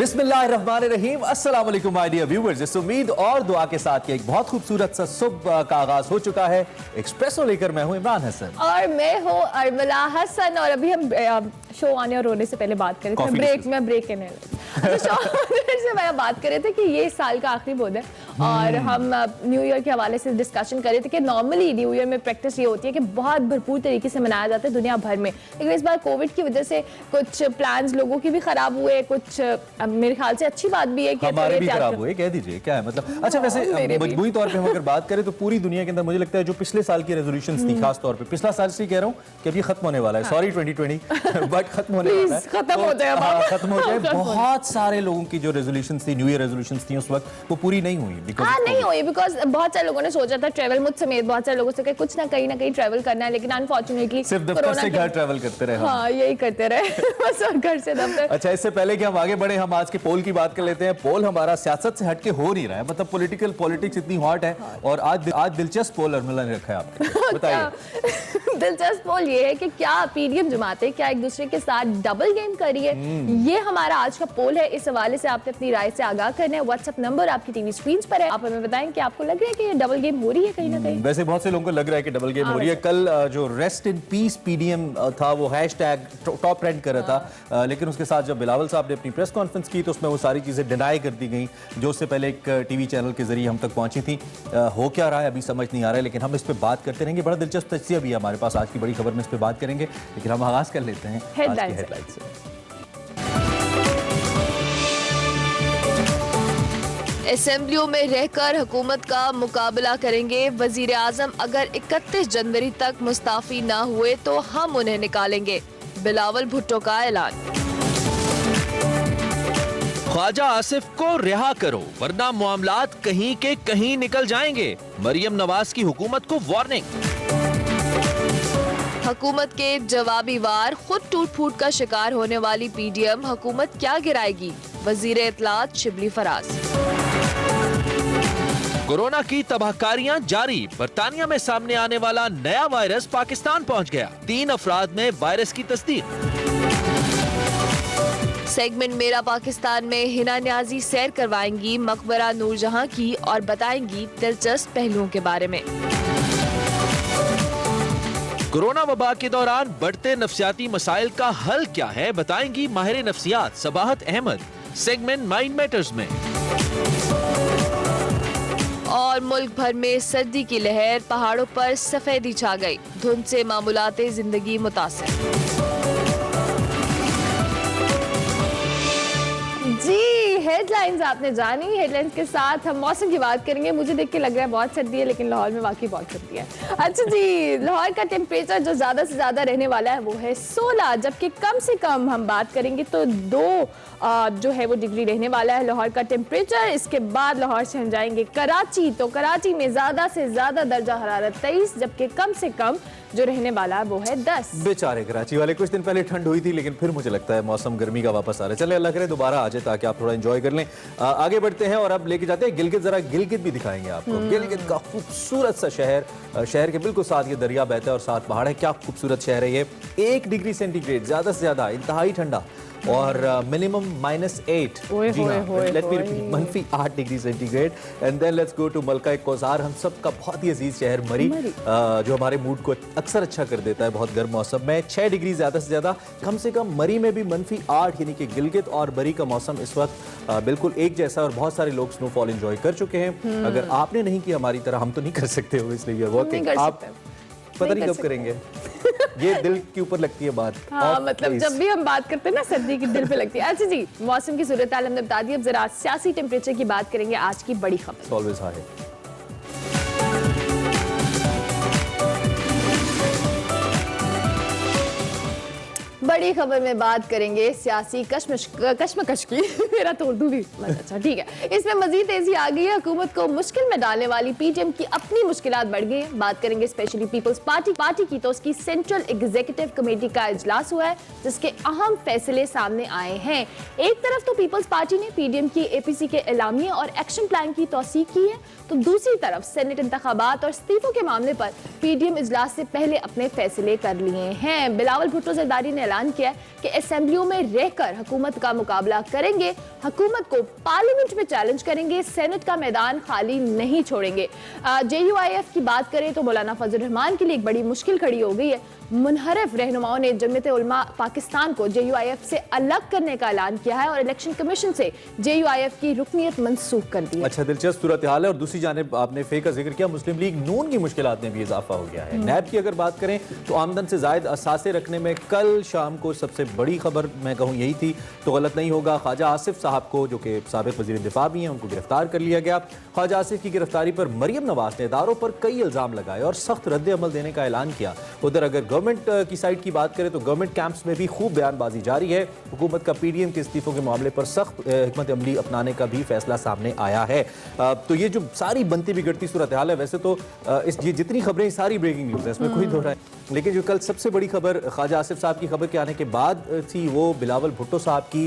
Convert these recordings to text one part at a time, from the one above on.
बिस्मिल्लाहिर्रहमानिर्रहीम, अस्सलाम वालेकुम माय डियर व्यूअर्स। इस उम्मीद और दुआ के साथ कि एक बहुत खूबसूरत सा सुबह का आगाज हो चुका है। एक्सप्रेसो लेकर मैं हूं इमरान हसन और मैं हूं अरमला हसन। और अभी हम शो आने और होने से पहले बात कर रहे थे, ब्रेक करने शो से मैं बात कर रहे थे कि ये साल का आखिरी बोध है और हम न्यू ईयर के हवाले से डिस्कशन कर रहे थे कि नॉर्मली न्यू ईयर में प्रैक्टिस ये होती है कि बहुत भरपूर तरीके से मनाया जाता है दुनिया भर में, लेकिन इस बार कोविड की वजह से कुछ प्लान्स लोगों के भी खराब हुए, कुछ मेरे ख्याल से अच्छी बात भी है कि हमारे भी खराब हुए। कह दीजिए क्या है मतलब। अच्छा, वैसे मजबूरी तौर पे हम अगर बात करें तो पूरी दुनिया के अंदर मुझे लगता है जो पिछले साल की रेजोल्यूशंस थी, खास तौर पे पिछला साल से कह रहा हूँ कि अब ये खत्म होने वाला है। सॉरी 2020 बट खत्म होने वाला है, खत्म हो जाए, खत्म हो जाए। बहुत सारे लोगों की जो रेजोल्यूशंस थी, न्यू ईयर रेजोल्यूशंस थी, उस वक्त वो पूरी नहीं हुई। नहीं हुई बिकॉज बहुत सारे लोगों ने सोचा था ट्रैवल, मुझ समेत बहुत सारे लोगों से कि कुछ ना कहीं ट्रैवल करना है, लेकिन अनफॉर्चुनेटली सिर्फ दफ्तर से घर ट्रैवल करते रहे। हाँ, यही करते रहे बस, घर से दफ्तर। अच्छा, इससे पहले कि हम आगे बढ़े, हम आज के पोल की बात कर लेते हैं। पोल हमारा सियासत से हटके हो नहीं रहा है, मतलब पॉलिटिक्स इतनी हॉट है और आज दिलचस्प पोल अरमला ने रखा है आपके, बताइए। दिलचस्प पोल ये है कि क्या पीडीएम जमातें क्या एक दूसरे के साथ डबल गेम कर रही है, ये हमारा आज का पोल है। इस हवाले से आपने अपनी राय से आगाह करना है। व्हाट्सएप नंबर आपकी टीवी स्क्रीन पर है, आप हमें बताएं कि आपको लग रहा है कि ये डबल गेम हो रही है कहीं ना कहीं। वैसे बहुत से लोगों को लग रहा है कि डबल गेम हो रही है। कल जो रेस्ट इन पीस पीडीएम था वो हैशटैग टॉप ट्रेंड कर रहा था, लेकिन उसके साथ जब बिलावल साहब ने अपनी प्रेस कॉन्फ्रेंस की तो उसमें वो सारी चीजें डिनाई कर दी गई जो उससे पहले एक टीवी चैनल के जरिए हम तक पहुंची थी। हो क्या रहा है अभी समझ नहीं आ रहा है, लेकिन हम इस पर बात करते रहेंगे। बड़ा दिलचस्प तज्जिया भी है हमारे पास, आज की बड़ी खबर में इस पर बात करेंगे, लेकिन हम आगाज कर लेते हैं हेडलाइन से। असेंबलियों में रहकर हुकूमत का मुकाबला करेंगे। वजीर आजम अगर 31 जनवरी तक मुस्ताफी ना हुए तो हम उन्हें निकालेंगे। बिलावल भुट्टो का ऐलान। ख्वाजा आसिफ को रिहा करो वरना मामलात कहीं के कहीं निकल जाएंगे। मरियम नवाज की हुकूमत को वार्निंग। हुकूमत के जवाबी वार, खुद टूट फूट का शिकार होने वाली पीडीएम हुकूमत क्या गिराएगी। वजीर इत्तलात शिबली फराज। कोरोना की तबाहकारियां जारी। बरतानिया में सामने आने वाला नया वायरस पाकिस्तान पहुंच गया। 3 अफराद में वायरस की तस्दीक। सेगमेंट मेरा पाकिस्तान में हिना न्याजी सैर करवाएंगी मकबरा नूरजहां की और बताएंगी दिलचस्प पहलुओं के बारे में। कोरोना वबा के दौरान बढ़ते नफ्सियाती मसाइल का हल क्या है, बताएंगी माहिर नफ्सियात Sabahat Ahmed. Segment mind matters में। और मुल्क भर में सर्दी की लहर, पहाड़ों पर सफेदी छा गई। धुंध से मामूलाते जिंदगी मुतासिर। जी, हेडलाइंस आपने जानी। हेडलाइंस के साथ हम मौसम की बात करेंगे। मुझे देख के लग रहा है बहुत सर्दी है, लेकिन लाहौर में वाकई बहुत सर्दी है। अच्छा जी, लाहौर का टेम्परेचर जो ज्यादा से ज्यादा रहने वाला है वो है 16, जबकि कम से कम हम बात करेंगे तो 2 जो है वो डिग्री रहने वाला है लाहौर का टेम्परेचर। इसके बाद लाहौर से हम जाएंगे कराची, तो कराची में ज्यादा से ज्यादा दर्जा हरारत 23, जबकि कम से कम जो रहने वाला है वो है 10। बेचारे कराची वाले, कुछ दिन पहले ठंड हुई थी लेकिन फिर मुझे लगता है मौसम गर्मी का वापस आ रहा है। चले अल्लाह करे दोबारा आ जाए ताकि आप थोड़ा एंजॉय कर लें। आगे बढ़ते हैं और अब लेके जाते हैं गिलगित। जरा गिलगित भी दिखाएंगे आपको। गिलगित का खूबसूरत सा शहर के बिल्कुल साथ ये दरिया बहता है और साथ पहाड़ है। क्या खूबसूरत शहर है ये। 1 डिग्री सेंटीग्रेड ज्यादा से ज्यादा, इंतहाई ठंडा और मिनिमम -8। जी हाँ, let me repeat, -8 degree centigrade. And then let's go to Malka Kausar, हम सब का बहुत ही अजीज शहर मरी, जो हमारे मूड को अक्सर अच्छा कर देता है बहुत गर्म मौसम में। 6 डिग्री ज्यादा से ज्यादा, कम से कम मरी में भी -8, यानी कि गिलगित और बरी का मौसम इस वक्त बिल्कुल एक जैसा और बहुत सारे लोग स्नोफॉल एंजॉय कर चुके हैं। अगर आपने नहीं किया हमारी तरह, हम तो नहीं कर सकते हो, इसलिए आप पता नहीं कब करेंगे। ये दिल के ऊपर लगती है बात। हाँ, मतलब जब भी हम बात करते हैं ना सर्दी की, दिल पे लगती है। अच्छा जी, मौसम की सूरत हाल हमने बता दी। अब जरा सियासी टेम्परेचर की बात करेंगे। आज की बड़ी खबर ऑलवेज हाई। बड़ी खबर में बात करेंगे सियासी कश्मकश की मेरा तो उर्दू भी अच्छा ठीक है। इसमें मजीद तेजी आ गई है। हुकूमत को मुश्किल में डालने वाली पीडीएम की अपनी मुश्किलात बढ़ गई है। बात करेंगे स्पेशली पीपल्स पार्टी की, तो उसकी सेंट्रल एग्जीक्यूटिव कमेटी का इजलास हुआ है जिसके अहम फैसले सामने आए हैं। एक तरफ तो पीपल्स पार्टी ने पीडीएम की एपीसी के एलामिये और एक्शन प्लान की तौसीक की है, तो दूसरी तरफ सेनेट इंतखाबात और इस्तीफों के मामले पर पीडीएम इजलास से पहले अपने फैसले कर लिए हैं। बिलावल भुट्टो जरदारी ने ऐलान ऐलान किया है कि असेंबलियों में रहकर हुकूमत का मुकाबला करेंगे, हुकूमत को पार्लियामेंट में चैलेंज करेंगे, सेनेट का मैदान खाली नहीं छोड़ेंगे। JUIF की बात करें तो मौलाना फजल रहमान के लिए एक बड़ी मुश्किल खड़ी हो गई है। मुनहरफ रहनुमाओं ने जमीयत उलमा पाकिस्तान को JUIF से अलग करने का ऐलान किया है और इलेक्शन कमीशन से JUIF की रुकनीत मंसूख कर दी है। अच्छा, दिलचस्प सूरत हाल है। और दूसरी जानिब आपने फे का जिक्र किया, मुस्लिम लीग नून की मुश्किलात में भी इजाफा हो गया है। नैब की अगर बात करें तो आमदन से जायद असासे रखने में कल शाम को सबसे बड़ी खबर मैं कहूँ यही थी तो गलत नहीं होगा। ख्वाजा आसिफ साहब को, जो कि साबिक वज़ीर दिफा भी हैं, उनको गिरफ्तार कर लिया गया। ख्वाजा आसिफ की गिरफ्तारी पर मरियम नवाज ने इदारों पर कई इल्ज़ाम लगाए और सख्त रद्द अमल देने का ऐलान किया। उधर अगर गवर्नमेंट की साइड की बात करें तो गवर्नमेंट कैंप्स में भी खूब बयानबाजी जारी है। हुकूमत का PDM के इस्तीफों के मामले पर सख्त हिकमत अमली अपनाने का भी फैसला सामने आया है। तो ये जो सारी बनती बिगड़ती सूरत हाल है, वैसे तो ये जितनी खबरें सारी ब्रेकिंग न्यूज़ है, इसमें कोई दो राय, लेकिन जो कल सबसे बड़ी खबर ख्वाजा आसिफ साहब की खबर के आने के बाद थी वो बिलावल भुट्टो साहब की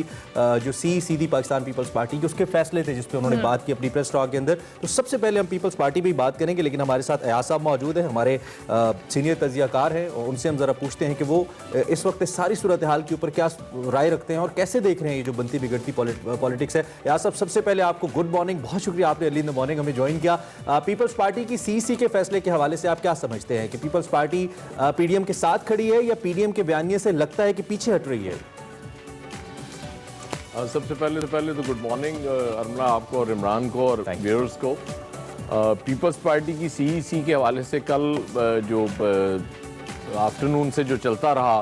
जो सीधी पाकिस्तान पीपल्स पार्टी के उसके फैसले थे जिस पे उन्होंने बात की अपनी प्रेस टॉक के अंदर। तो सबसे पहले हम पीपल्स पार्टी पे ही बात करेंगे, लेकिन हमारे साथ अयाज साहब मौजूद है, हमारे सीनियर तजियाकार हैं, और उनसे हम जरा पूछते हैं कि वो इस वक्त सारी सूरत हाल के ऊपर क्या राय रखते हैं और कैसे देख रहे हैं ये जो बनती बिगड़ती पॉलिटिक्स है। अयाज साहब, सबसे पहले आपको गुड मॉर्निंग, बहुत शुक्रिया आपने अर्ली इन द मॉर्निंग हमें ज्वाइन किया। पीपल्स पार्टी की CEC के फैसले के हवाले से आप क्या समझते हैं कि पीपल्स पार्टी PDM के साथ खड़ी है या PDM के बयानिए से लगता है कि पीछे हट रही है? सबसे पहले तो गुड मॉर्निंग अरमला आपको और इमरान को और व्यूअर्स को। पीपल्स पार्टी की CEC के हवाले से कल जो आफ्टरनून से जो चलता रहा,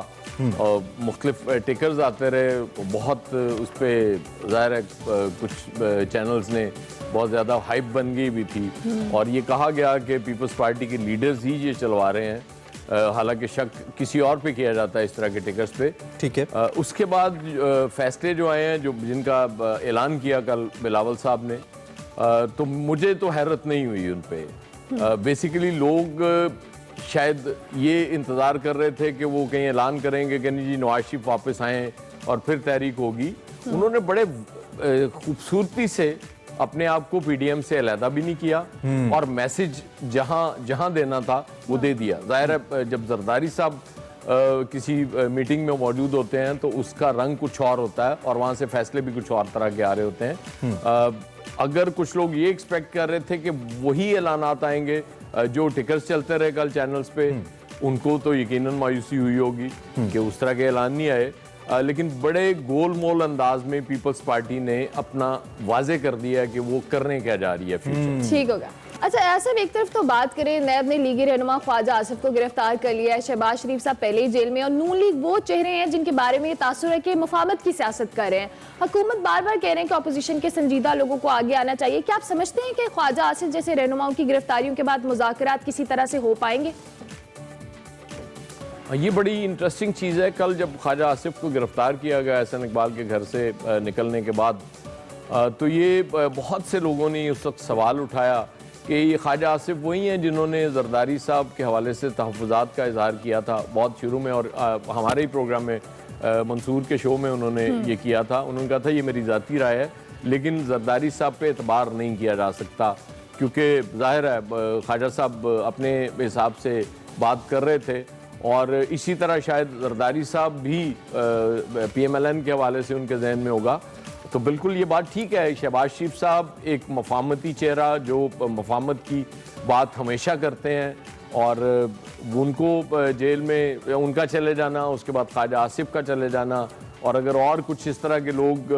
मुख्तलिफ टिकर्स आते रहे, बहुत उस पर ज़ाहिर है कुछ चैनल्स ने बहुत ज़्यादा हाइप बन गई भी थी और ये कहा गया कि पीपल्स पार्टी के लीडर्स ही ये चलवा रहे हैं, हालांकि शक किसी और पे किया जाता है इस तरह के टिकट्स पे। ठीक है। उसके बाद फैसले जो आए हैं, जो जिनका ऐलान किया कल बिलावल साहब ने, तो मुझे तो हैरत नहीं हुई उन पे। बेसिकली लोग शायद ये इंतज़ार कर रहे थे कि वो कहीं ऐलान करेंगे कि नहीं जी नवाज शरीफ वापस आएँ और फिर तहरीक होगी। उन्होंने बड़े खूबसूरती से अपने आप को PDM से अलहदा भी नहीं किया और मैसेज जहां देना था वो दे दिया। जाहिर है जब जरदारी साहब किसी मीटिंग में मौजूद होते हैं तो उसका रंग कुछ और होता है और वहां से फैसले भी कुछ और तरह के आ रहे होते हैं। अगर कुछ लोग ये एक्सपेक्ट कर रहे थे कि वही ऐलानात आएंगे जो टिकर्स चलते रहे कल चैनल्स पे, उनको तो यकीनन मायूसी हुई होगी कि उस तरह के ऐलान नहीं आए। लेकिन बड़े गोलमोल अंदाज में पीपल्स पार्टी ने अपना वाजे कर दिया कि वो करने क्या जा रही है फ्यूचर। ठीक होगा। अच्छा, ऐसा एक तरफ तो बात करें, नैब ने लीगी रहनुमा ख्वाजा आसिफ को गिरफ्तार कर लिया है। शहबाज शरीफ साहब पहले ही जेल में और नून लीग वो चेहरे हैं जिनके बारे में ये तासुर है कि मुफाहमत की सियासत कर रहे हैं। हुकूमत बार बार कह रहे हैं कि अपोजिशन के संजीदा लोगों को आगे आना चाहिए। क्या आप समझते हैं कि ख्वाजा आसिफ जैसे रहनुमाओं की गिरफ्तारियों के बाद मुज़ाकरात किसी तरह से हो पाएंगे? ये बड़ी इंटरेस्टिंग चीज़ है। कल जब ख्वाजा आसिफ को गिरफ्तार किया गया एहसन इकबाल के घर से निकलने के बाद, तो ये बहुत से लोगों ने उस वक्त सवाल उठाया कि ये ख्वाजा आसिफ वही हैं जिन्होंने जरदारी साहब के हवाले से तहफ़्फ़ुज़ात का इजहार किया था बहुत शुरू में, और हमारे ही प्रोग्राम में मंसूर के शो में उन्होंने ये किया था। उन्होंने कहा था ये मेरी ज़ाती राय है, लेकिन जरदारी साहब पे एतबार नहीं किया जा सकता, क्योंकि ज़ाहिर है ख्वाजा साहब अपने हिसाब से बात कर रहे थे और इसी तरह शायद जरदारी साहब भी PMLN के हवाले से उनके जहन में होगा। तो बिल्कुल ये बात ठीक है। शहबाज शरीफ साहब एक मफाहमती चेहरा जो मफाहमत की बात हमेशा करते हैं, और उनको जेल में उनका चले जाना, उसके बाद ख्वाजा आसिफ का चले जाना, और अगर और कुछ इस तरह के लोग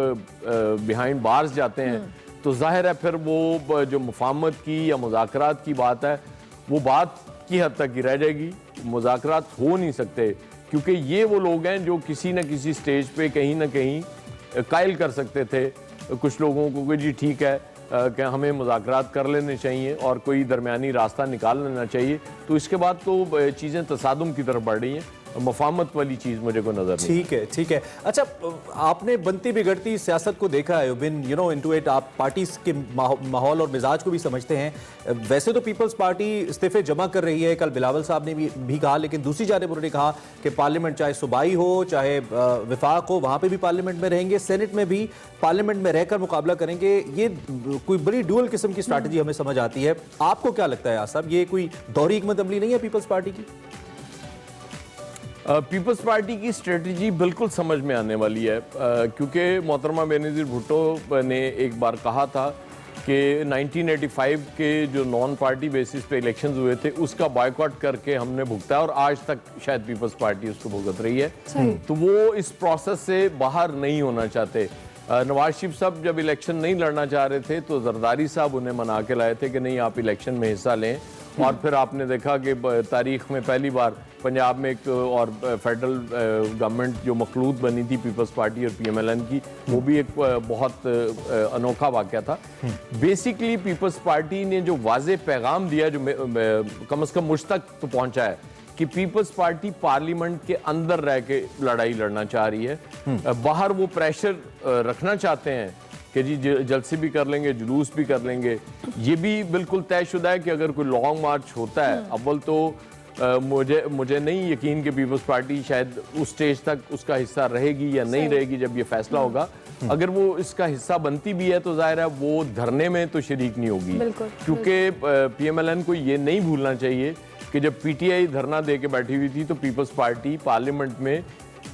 बिहाइंड बार्स जाते हैं तो जाहिर है फिर वो जो मुफाहमत की या मुज़ाकरात की बात है वो बात की हद तक ही रह जाएगी। मुज़ाकरात हो नहीं सकते, क्योंकि ये वो लोग हैं जो किसी न किसी स्टेज पे कहीं ना कहीं कायल कर सकते थे कुछ लोगों को कि जी ठीक है कि हमें मुज़ाकरात कर लेने चाहिए और कोई दरमियानी रास्ता निकाल लेना चाहिए। तो इसके बाद तो चीज़ें तसादुम की तरफ बढ़ रही हैं, मुफाहमत वाली चीज़ मुझे को नज़र नहीं। ठीक है, ठीक है। अच्छा, आपने बनती बिगड़ती सियासत को देखा है, बिन इनटू इट, आप पार्टी के माहौल और मिजाज को भी समझते हैं। वैसे तो पीपल्स पार्टी इस्तीफे जमा कर रही है, कल बिलावल साहब ने भी कहा, लेकिन दूसरी जानिब उन्होंने कहा कि पार्लियामेंट चाहे सूबाई हो चाहे विफाक हो, वहाँ पर भी पार्लियामेंट में रहेंगे, सेनेट में भी पार्लियामेंट में रहकर मुकाबला करेंगे। ये कोई बड़ी ड्यूअल किस्म की स्ट्रैटेजी हमें समझ आती है। आपको क्या लगता है आसाब, ये कोई दोहरी हिकमत अमली नहीं है पीपल्स पार्टी की? पीपल्स पार्टी की स्ट्रेटजी बिल्कुल समझ में आने वाली है, क्योंकि मोहतरमा बेनज़ीर भुट्टो ने एक बार कहा था कि 1985 के जो नॉन पार्टी बेसिस पे इलेक्शंस हुए थे उसका बॉयकॉट करके हमने भुगता है, और आज तक शायद पीपल्स पार्टी उसको भुगत रही है। तो वो इस प्रोसेस से बाहर नहीं होना चाहते। नवाज शरीफ साहब जब इलेक्शन नहीं लड़ना चाह रहे थे तो जरदारी साहब उन्हें मना के लाए थे कि नहीं आप इलेक्शन में हिस्सा लें, और फिर आपने देखा कि तारीख में पहली बार पंजाब में एक और फेडरल गवर्नमेंट जो मखलूत बनी थी पीपल्स पार्टी और PMLN की, वो भी एक बहुत अनोखा वाक़या था। बेसिकली पीपल्स पार्टी ने जो वाज़े पैगाम दिया, जो कम से कम मुझ तक तो पहुंचा है, कि पीपल्स पार्टी पार्लियामेंट के अंदर रह के लड़ाई लड़ना चाह रही है। बाहर वो प्रेशर रखना चाहते हैं कि जी जलसे भी कर लेंगे, जुलूस भी कर लेंगे। ये भी बिल्कुल तयशुदा है कि अगर कोई लॉन्ग मार्च होता है, अव्वल तो मुझे नहीं यकीन कि पीपल्स पार्टी शायद उस स्टेज तक उसका हिस्सा रहेगी या नहीं रहेगी जब ये फैसला होगा। अगर वो इसका हिस्सा बनती भी है तो जाहिर है वो धरने में तो शरीक नहीं होगी, क्योंकि PMLN को ये नहीं भूलना चाहिए कि जब PTI धरना दे के बैठी हुई थी तो पीपल्स पार्टी पार्लियामेंट में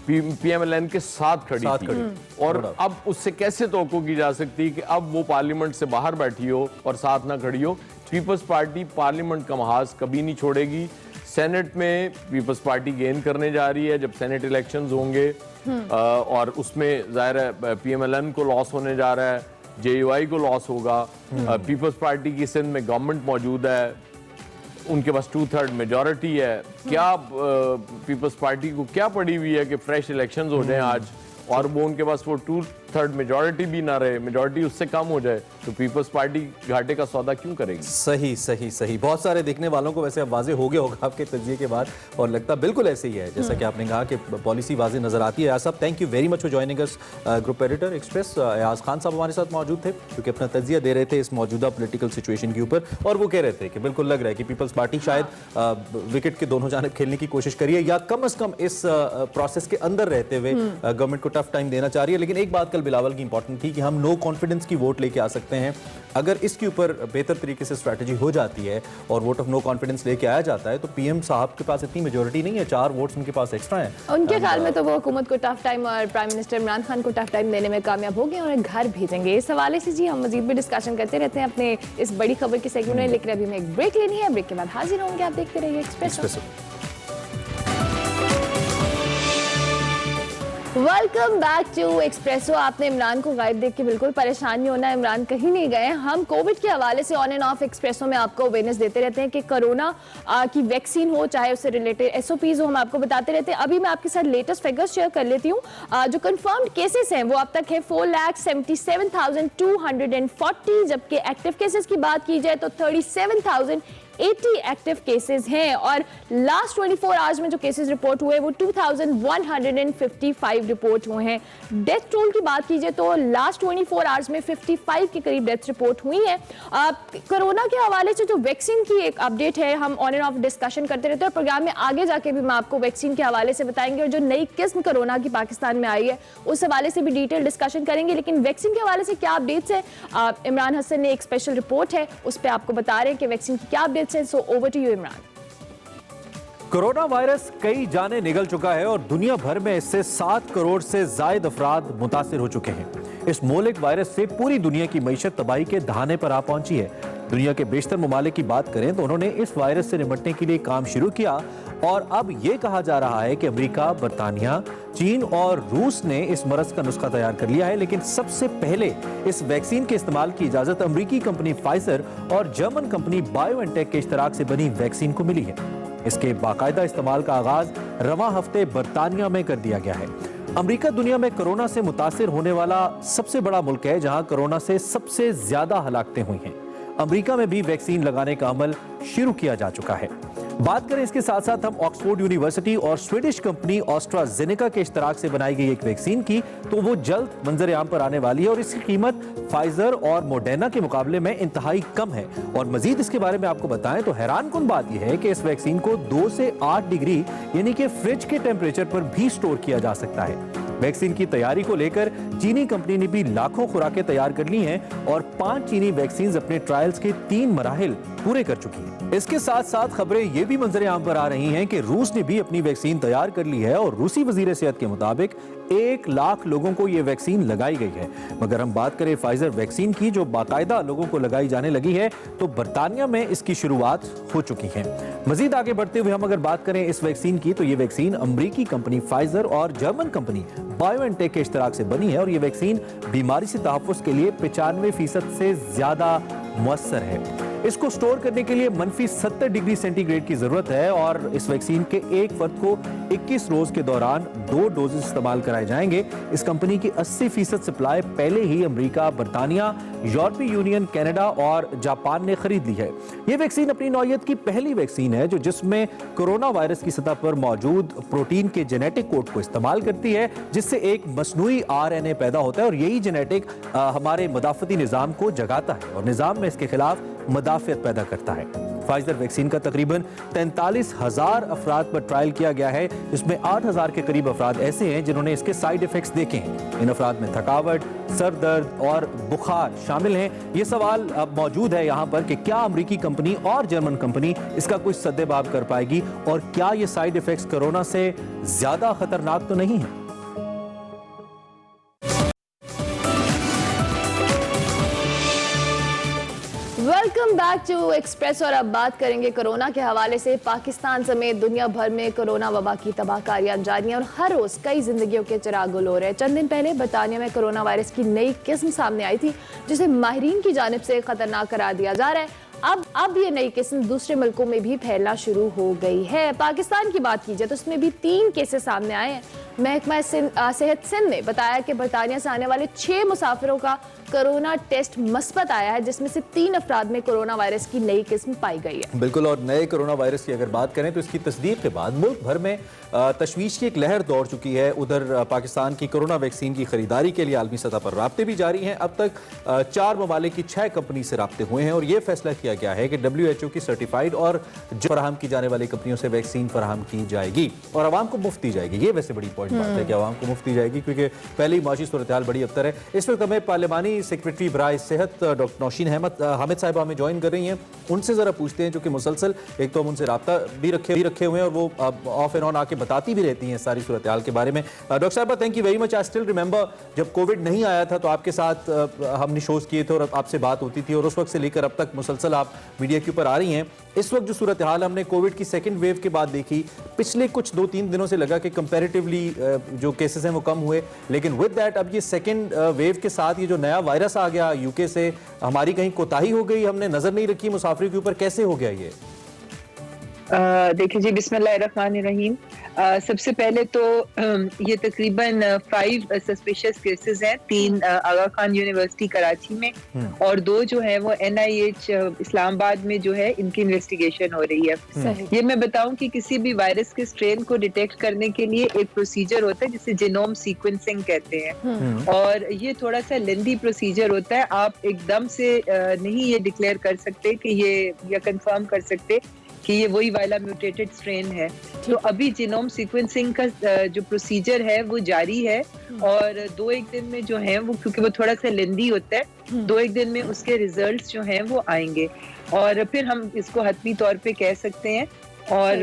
PMLN के साथ खड़ी थी। और अब उससे कैसे तवक्को की जा सकती है कि अब वो पार्लियामेंट से बाहर बैठी हो और साथ ना खड़ी हो। पीपल्स पार्टी पार्लियामेंट का महाज कभी नहीं छोड़ेगी। सेनेट में पीपल्स पार्टी गेन करने जा रही है जब सेनेट इलेक्शंस होंगे, और उसमें जाहिर है PMLN को लॉस होने जा रहा है, JUI को लॉस होगा। पीपल्स पार्टी की सिंध में गवर्नमेंट मौजूद है, उनके पास 2/3 मेजॉरिटी है। क्या पीपल्स पार्टी को क्या पड़ी हुई है कि फ्रेश इलेक्शंस हो जाएं आज, और वो उनके पास वो 2/3 मेजॉरिटी भी ना रहे, मेजॉरिटी उससे कम हो जाए, तो पीपल्स पार्टी घाटे का सौदा क्यों करेगी? सही सही सही। बहुत सारे देखने वालों को वैसे अब वाजे हो गया होगा आपके तजिए के बाद, और लगता बिल्कुल ऐसे ही है जैसा कि आपने कहा कि पॉलिसी वाजे नजर आती है। यार साहब, thank you very much for joining us. Group editor express Ayaz Khan साहब हमारे साथ मौजूद थे, क्योंकि अपना तजिया दे रहे थे इस मौजूदा पॉलिटिकल सिचुएशन के ऊपर, और वो कह रहे थे कि बिल्कुल लग रहा है कि पीपल्स पार्टी शायद विकेट के दोनों जानिब खेलने की कोशिश करिए, या कम अज कम इस प्रोसेस के अंदर रहते हुए गवर्नमेंट को टफ टाइम देना चाह रही है। लेकिन एक बात कल बिलावल की इंपॉर्टेंट थी कि हम नो कॉन्फिडेंस की वोट लेके आ सकते हैं। अगर इसके ऊपर बेहतर तरीके से स्ट्रैटेजी हो जाती है और वोट ऑफ नो कॉन्फिडेंस लेके आया जाता है, तो PM साहब के पास इतनी मेजॉरिटी नहीं है, 4 वोट्स उनके पास एक्स्ट्रा हैं। उनके ख्याल में तो वो हुकूमत को टफ टाइम और प्राइम मिनिस्टर इमरान खान को टफ टाइम देने में कामयाब हो गए और उन्हें घर भेजेंगे। इस हवाले से जी हम मजीद भी डिस्कशन करते रहते हैं अपने इस बड़ी खबर के सेगमेंट में, लेकिन अभी हमें एक ब्रेक लेनी है। ब्रेक के बाद हाजिर होंगे, आप देखते रहिए Express. Welcome back to Expresso. आपने इमरान को गायब देख के बिल्कुल परेशान नहीं होना, इमरान कहीं नहीं गए। हम कोविड के हवाले से ऑन एंड ऑफ एक्सप्रेसो में आपको अवेयरनेस देते रहते हैं कि कोरोना की वैक्सीन हो, चाहे उससे रिलेटेड SOPs हो, हम आपको बताते रहते हैं। अभी मैं आपके साथ लेटेस्ट फिगर्स शेयर कर लेती हूँ। जो कंफर्म्ड केसेस हैं वो अब तक है 4,77,240, जबकि एक्टिव केसेस की बात की जाए तो 37,080 एक्टिव केसेस हैं, और लास्ट 24 आवर्स में जो केसेस रिपोर्ट हुए वो 2,155 रिपोर्ट हुए हैं। डेथ टोल की बात कीजिए तो लास्ट 24 आवर्स में 55 के करीब डेथ रिपोर्ट हुई हैं। कोरोना के हवाले से जो वैक्सीन की एक अपडेट है, हम ऑन एंड ऑफ डिस्कशन करते रहते हैं। प्रोग्राम में आगे जाके भी मैं आपको वैक्सीन के हवाले से बताएंगे, और जो नई किस्म कोरोना की पाकिस्तान में आई है उस हवाले से भी डिटेल डिस्कशन करेंगे। लेकिन वैक्सीन के हवाले से क्या अपडेट्स है, इमरान हसन ने एक स्पेशल रिपोर्ट है उस पर आपको बता रहे हैं कि वैक्सीन की क्या अपडेट्स है। So over to you Imran. Corona virus कई जानें निगल चुका है और दुनिया भर में इससे 7 करोड़ से ज्यादा अफराद मुतासिर हो चुके हैं। इस मोहलिक वायरस से पूरी दुनिया की मईशत तबाही के दहाने पर आ पहुंची है। दुनिया के बेशतर ममालिक की बात करें तो उन्होंने इस वायरस से निपटने के लिए काम शुरू किया, और अब यह कहा जा रहा है कि अमेरिका, बरतानिया, चीन और रूस ने इस मरज का नुस्खा तैयार कर लिया है। लेकिन सबसे पहले इस वैक्सीन के इस्तेमाल की इजाजत अमेरिकी कंपनी फाइजर और जर्मन कंपनी बायोएनटेक के इश्तराक से बनी वैक्सीन को मिली है। इसके बाकायदा इस्तेमाल का आगाज रवां हफ्ते बरतानिया में कर दिया गया है। अमेरिका दुनिया में कोरोना से मुतासिर होने वाला सबसे बड़ा मुल्क है, जहां कोरोना से सबसे ज्यादा हलाकतें हुई हैं। अमेरिका में भी वैक्सीन लगाने का अमल शुरू किया जा चुका है। बात करें इसके साथ साथ हम ऑक्सफोर्ड यूनिवर्सिटी और स्वीडिश कंपनी ऑस्ट्राजेनेका के इश्तराक से बनाई गई एक वैक्सीन की, तो वो जल्द मंजर आम पर आने वाली है, और इसकी कीमत फाइजर और मोडेना के मुकाबले में इंतहाई कम है। और मजीद इसके बारे में आपको बताएं तो हैरानकुन बात यह है कि इस वैक्सीन को 2 से 8 डिग्री यानी कि फ्रिज के टेम्परेचर पर भी स्टोर किया जा सकता है। वैक्सीन की तैयारी को लेकर चीनी कंपनी ने भी लाखों खुराकें तैयार कर ली हैं और 5 चीनी वैक्सीन अपने ट्रायल्स के 3 मराहिल पूरे कर चुकी हैं। इसके साथ साथ खबरें ये भी मंजरे आम पर आ रही हैं कि रूस ने भी अपनी वैक्सीन तैयार कर ली है और रूसी वजीर सेहत के मुताबिक 1 लाख लोगों को ये वैक्सीन लगाई गई है। मगर हम बात करें फाइजर वैक्सीन की, जो बाकायदा लोगों को लगाई जाने लगी है, तो बर्तानिया में इसकी शुरुआत हो चुकी है। मजीद आगे बढ़ते हुए हम अगर बात करें इस वैक्सीन की, तो ये वैक्सीन अमरीकी कंपनी फाइजर और जर्मन कंपनी बायोएनटेक के इश्तराक से बनी है और ये वैक्सीन बीमारी से तहफ़्फ़ुज़ के लिए 95% से ज्यादा मुअस्सर है। इसको स्टोर करने के लिए -70 डिग्री सेंटीग्रेड की जरूरत है और इस वैक्सीन के एक फर्द को 21 रोज के दौरान 2 डोज इस्तेमाल कराए जाएंगे। इस कंपनी की 80% सप्लाई पहले ही अमेरिका, बर्तानिया, यूरोपीय यूनियन, कनाडा और जापान ने खरीद ली है। यह वैक्सीन अपनी नौयत की पहली वैक्सीन है जो जिसमें कोरोना वायरस की सतह पर मौजूद प्रोटीन के जेनेटिक कोड को इस्तेमाल करती है, जिससे एक मसनूई RNA पैदा होता है और यही जेनेटिक हमारे मदाफती निज़ाम को जगाता है और निज़ाम में इसके खिलाफ मदाफियत पैदा करता है। फाइजर वैक्सीन का तकरीबन 43,000 अफराद पर ट्रायल किया गया है, जिसमें 8,000 के करीब अफराद ऐसे हैं जिन्होंने इसके साइड इफेक्ट्स देखे हैं। इन अफराद में थकावट, सर दर्द और बुखार शामिल हैं। ये सवाल अब मौजूद है यहाँ पर कि क्या अमेरिकी कंपनी और जर्मन कंपनी इसका कुछ सद्देबाब कर पाएगी और क्या ये साइड इफेक्ट्स कोरोना से ज्यादा खतरनाक तो नहीं है। वेलकम बैक टू एक्सप्रेस और अब बात करेंगे कोरोना के हवाले से। पाकिस्तान समेत दुनिया भर में कोरोना वबा की तबाहकारियां जारी हैं और हर रोज कई जिंदगियों के चिराग गुल हो रहे हैं। चंद दिन पहले बर्तानिया में कोरोना वायरस की नई किस्म सामने आई थी जिसे माहिरीन की जानिब से खतरनाक करार दिया जा रहा है। अब ये नई किस्म दूसरे मुल्कों में भी फैलना शुरू हो गई है। पाकिस्तान की बात की जाए तो उसमें भी 3 केसेस सामने आए हैं। महकमा सेहत सिंध ने बताया कि बर्तानिया से आने वाले 6 मुसाफिरों का कोरोना टेस्ट मस्बत आया है, जिसमें से 3 अफराद में कोरोना वायरस की नई किस्म पाई गई है। बिल्कुल, और नए कोरोना वायरस की अगर बात करें तो इसकी तस्दीक के बाद मुल्क भर में तशवीश की एक लहर दौड़ चुकी है। उधर पाकिस्तान की कोरोना वैक्सीन की खरीदारी के लिए आलमी सतह पर राब्ते भी जारी हैं। अब तक 4 ममालिक की 6 कंपनी से राब्ते हुए हैं और यह फैसला किया गया है कि WHO की सर्टिफाइड और फराहम की जाने वाली कंपनियों से वैक्सीन फराहम की जाएगी और आवाम को मुफ्त दी जाएगी। ये वैसे बड़ी इंपॉर्टेंट बात है कि आवाम को मुफ्त दी जाएगी, क्योंकि पहले ही माशी सूरत हाल बड़ी अबतर है। इस वक्त हमें पार्लिमानी सेक्रेटरी बराए सेहत डॉक्टर नौशीन हामिद साहिब हमें ज्वाइन कर रही हैं। उनसे जरा पूछते हैं, जो कि मुसलसल एक तो हम उनसे राब्ता भी रखे हुए हैं और वो ऑफ एंड ऑन आके बताती भी रहती हैं सारी सूरत हाल के बारे में। डॉक्टर साहब, thank you very much. I still remember जब कोविड नहीं आया था तो आपके साथ हमने शोज किए थे और आपसे बात होती थी और उस वक्त से लेकर अब तक मुसलसल आप मीडिया के ऊपर आ रही हैं। इस वक्त जो सूरत हाल हमने कोविड की सेकंड वेव के बाद देखी, पिछले कुछ 2-3 दिनों से लगा कि कंपैरेटिवली जो केसेस हैं वो कम हुए, लेकिन विद दैट अब ये सेकंड वेव के साथ ये जो नया वायरस आ गया यूके से, हमारी कहीं कोताही हो गई, हमने नजर नहीं रखी मुसाफिर के ऊपर, कैसे हो गया ये? देखिए जी, बिस्मिल्लाहिर्रहमानिर्रहीम। सबसे पहले तो ये तकरीबन 5 सस्पिशियस केसेस हैं। 3 आगा खान यूनिवर्सिटी कराची में और 2 जो है वो NIH इस्लामाबाद में जो है इनकी इन्वेस्टिगेशन हो रही है। ये मैं बताऊं कि किसी भी वायरस के स्ट्रेन को डिटेक्ट करने के लिए एक प्रोसीजर होता है जिसे जीनोम सीक्वेंसिंग कहते हैं और ये थोड़ा सा लेंथी प्रोसीजर होता है। आप एकदम से नहीं ये डिक्लेयर कर सकते कि ये या कंफर्म कर सकते कि ये वही वाला म्यूटेटेड स्ट्रेन है। तो अभी जीनोम सीक्वेंसिंग का जो प्रोसीजर है वो जारी है और 2-1 दिन में जो है वो, क्योंकि वो थोड़ा सा लेंदी होता है, 2-1 दिन में उसके रिजल्ट्स जो हैं वो आएंगे और फिर हम इसको हतमी तौर पे कह सकते हैं। और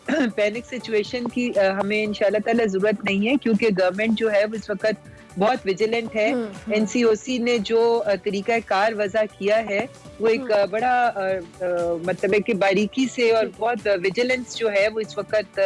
पैनिक सिचुएशन की हमें इंशाल्लाह ताला जरूरत नहीं है, क्योंकि गवर्नमेंट जो है वो इस वक्त बहुत विजिलेंट है। NCOC ने जो तरीका कार वज़ा किया है वो एक बड़ा मतलब है कि बारीकी से और बहुत विजिलेंस जो है वो इस वक्त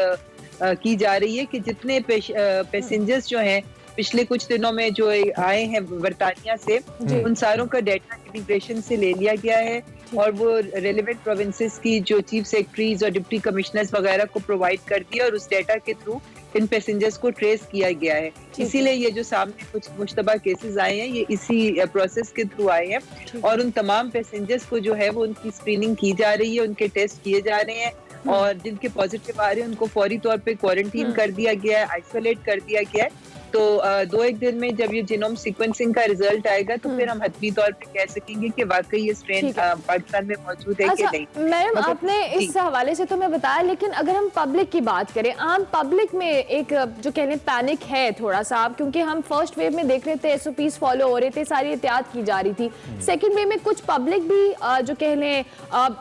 की जा रही है कि जितने पैसेंजर्स जो हैं पिछले कुछ दिनों में जो आए हैं बर्तानिया से, उन सारों का डाटा इमिग्रेशन से ले लिया गया है और वो रेलेवेंट प्रोविंसेस की जो चीफ सेक्रेटरीज और डिप्टी कमिश्नर्स वगैरह को प्रोवाइड कर दिया और उस डाटा के थ्रू इन पैसेंजर्स को ट्रेस किया गया है। इसीलिए ये जो सामने कुछ मुश्तबा केसेस आए हैं ये इसी प्रोसेस के थ्रू आए हैं और उन तमाम पैसेंजर्स को जो है वो उनकी स्क्रीनिंग की जा रही है, उनके टेस्ट किए जा रहे हैं और जिनके पॉजिटिव आ रहे हैं उनको फौरी तौर पे क्वारंटीन कर दिया गया है, आइसोलेट कर दिया गया है तो 2-1 दिन में जब ये जीनोम सीक्वेंसिंग का रिजल्ट आएगा तो फिर हम हतमी तौर पे कह सकेंगे कि वाकई ये स्ट्रेन ठीक है। पाकिस्तान में मौजूद है कि अच्छा नहीं। मैडम, मगर- आपने इस हवाले से तो मैं बताया, लेकिन अगर हम पब्लिक की बात करें, आम पब्लिक में एक जो कह लें पैनिक है थोड़ा सा, अब क्योंकि हम फर्स्ट वेव में देख रहे थे SOPs फॉलो हो रहे थे, सारी एहतियात की जा रही थी। सेकंड वेव में कुछ पब्लिक भी जो कह लें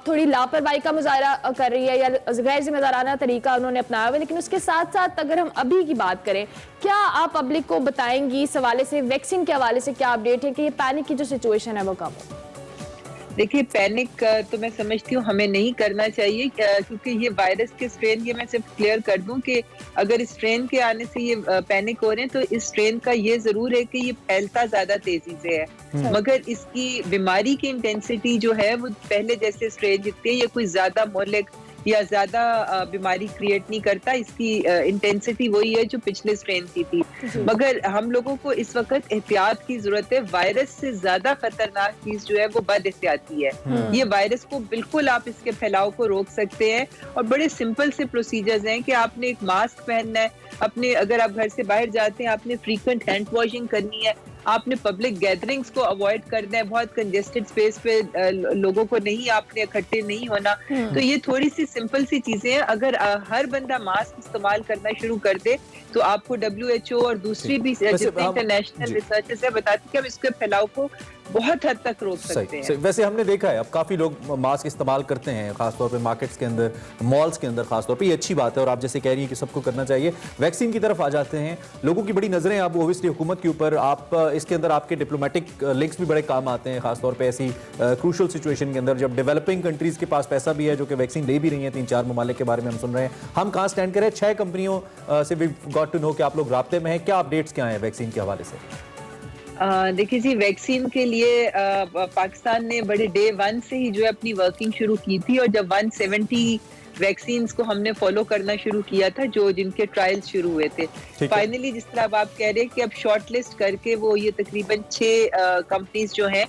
थोड़ी लापरवाही का मुजाहरा कर रही है या गैर जिम्मेदाराना तरीका उन्होंने अपनाया हुआ है, लेकिन उसके साथ साथ अगर हम अभी की बात करें, क्या आप पब्लिक को बताएंगी इस हवाले से, वैक्सीन के हवाले से क्या अपडेट है कि ये पैनिक की जो सिचुएशन है वो कब हो? देखिए, पैनिक तो मैं समझती हूँ हमें नहीं करना चाहिए, क्योंकि ये वायरस के स्ट्रेन, ये मैं सिर्फ क्लियर कर दूं कि अगर इस स्ट्रेन के आने से ये पैनिक हो रहे हैं तो इस स्ट्रेन का ये जरूर है कि ये फैलता ज्यादा तेजी से है, मगर इसकी बीमारी की इंटेंसिटी जो है वो पहले जैसे स्ट्रेन जितनी है, ये कोई ज्यादा मोहलिक या ज्यादा बीमारी क्रिएट नहीं करता। इसकी इंटेंसिटी वही है जो पिछले स्ट्रेन की थी, मगर हम लोगों को इस वक्त एहतियात की जरूरत है। वायरस से ज्यादा खतरनाक चीज जो है वो बद एहतियाती है। ये वायरस को बिल्कुल आप इसके फैलाव को रोक सकते हैं और बड़े सिंपल से प्रोसीजर्स हैं कि आपने एक मास्क पहनना है, अपने अगर आप घर से बाहर जाते हैं आपने फ्रीक्वेंट हैंड वॉशिंग करनी है, आपने पब्लिक गैदरिंग्स को अवॉइड करना है, बहुत कंजेस्टेड स्पेस पे लोगों को नहीं, आपने इकट्ठे नहीं होना। तो ये थोड़ी सी सिंपल सी चीजें हैं। अगर हर बंदा मास्क इस्तेमाल करना शुरू कर दे तो आपको WHO और दूसरी भी जितने इंटरनेशनल रिसर्चर्स है बताते हैं कि हम इसके फैलाव को बहुत हद तक रोक सकते हैं। वैसे हमने देखा है अब काफी लोग मास्क इस्तेमाल करते हैं, खासतौर पे मार्केट्स के अंदर, मॉल्स के अंदर खासतौर पे, ये अच्छी बात है और आप जैसे कह रही हैं कि सबको करना चाहिए। वैक्सीन की तरफ आ जाते हैं, लोगों की बड़ी नजरें अब ओबियसली हुकूमत के ऊपर, आप इसके अंदर आपके डिप्लोमेटिक लिंक्स भी बड़े काम आते हैं, खासतौर पे ऐसी क्रूशल सिचुएशन के अंदर जब डेवलपिंग कंट्रीज के पास पैसा भी है जो कि वैक्सीन ले भी रही हैं। 3-4 ममालिक के बारे में हम सुन रहे हैं। हम कहाँ स्टैंड करें? 6 कंपनियों से वी गॉट टू नो कि आप लोग राब्ते में हैं, क्या अपडेट्स क्या हैं वैक्सीन के हवाले से? देखिए जी, वैक्सीन के लिए पाकिस्तान ने बड़े डे 1 से ही जो है अपनी वर्किंग शुरू की थी और जब 170 वैक्सीन्स को हमने फॉलो करना शुरू किया था जो जिनके ट्रायल्स शुरू हुए थे, फाइनली जिस तरह अब आप कह रहे हैं कि अब शॉर्टलिस्ट करके वो ये तकरीबन 6 कंपनीज जो हैं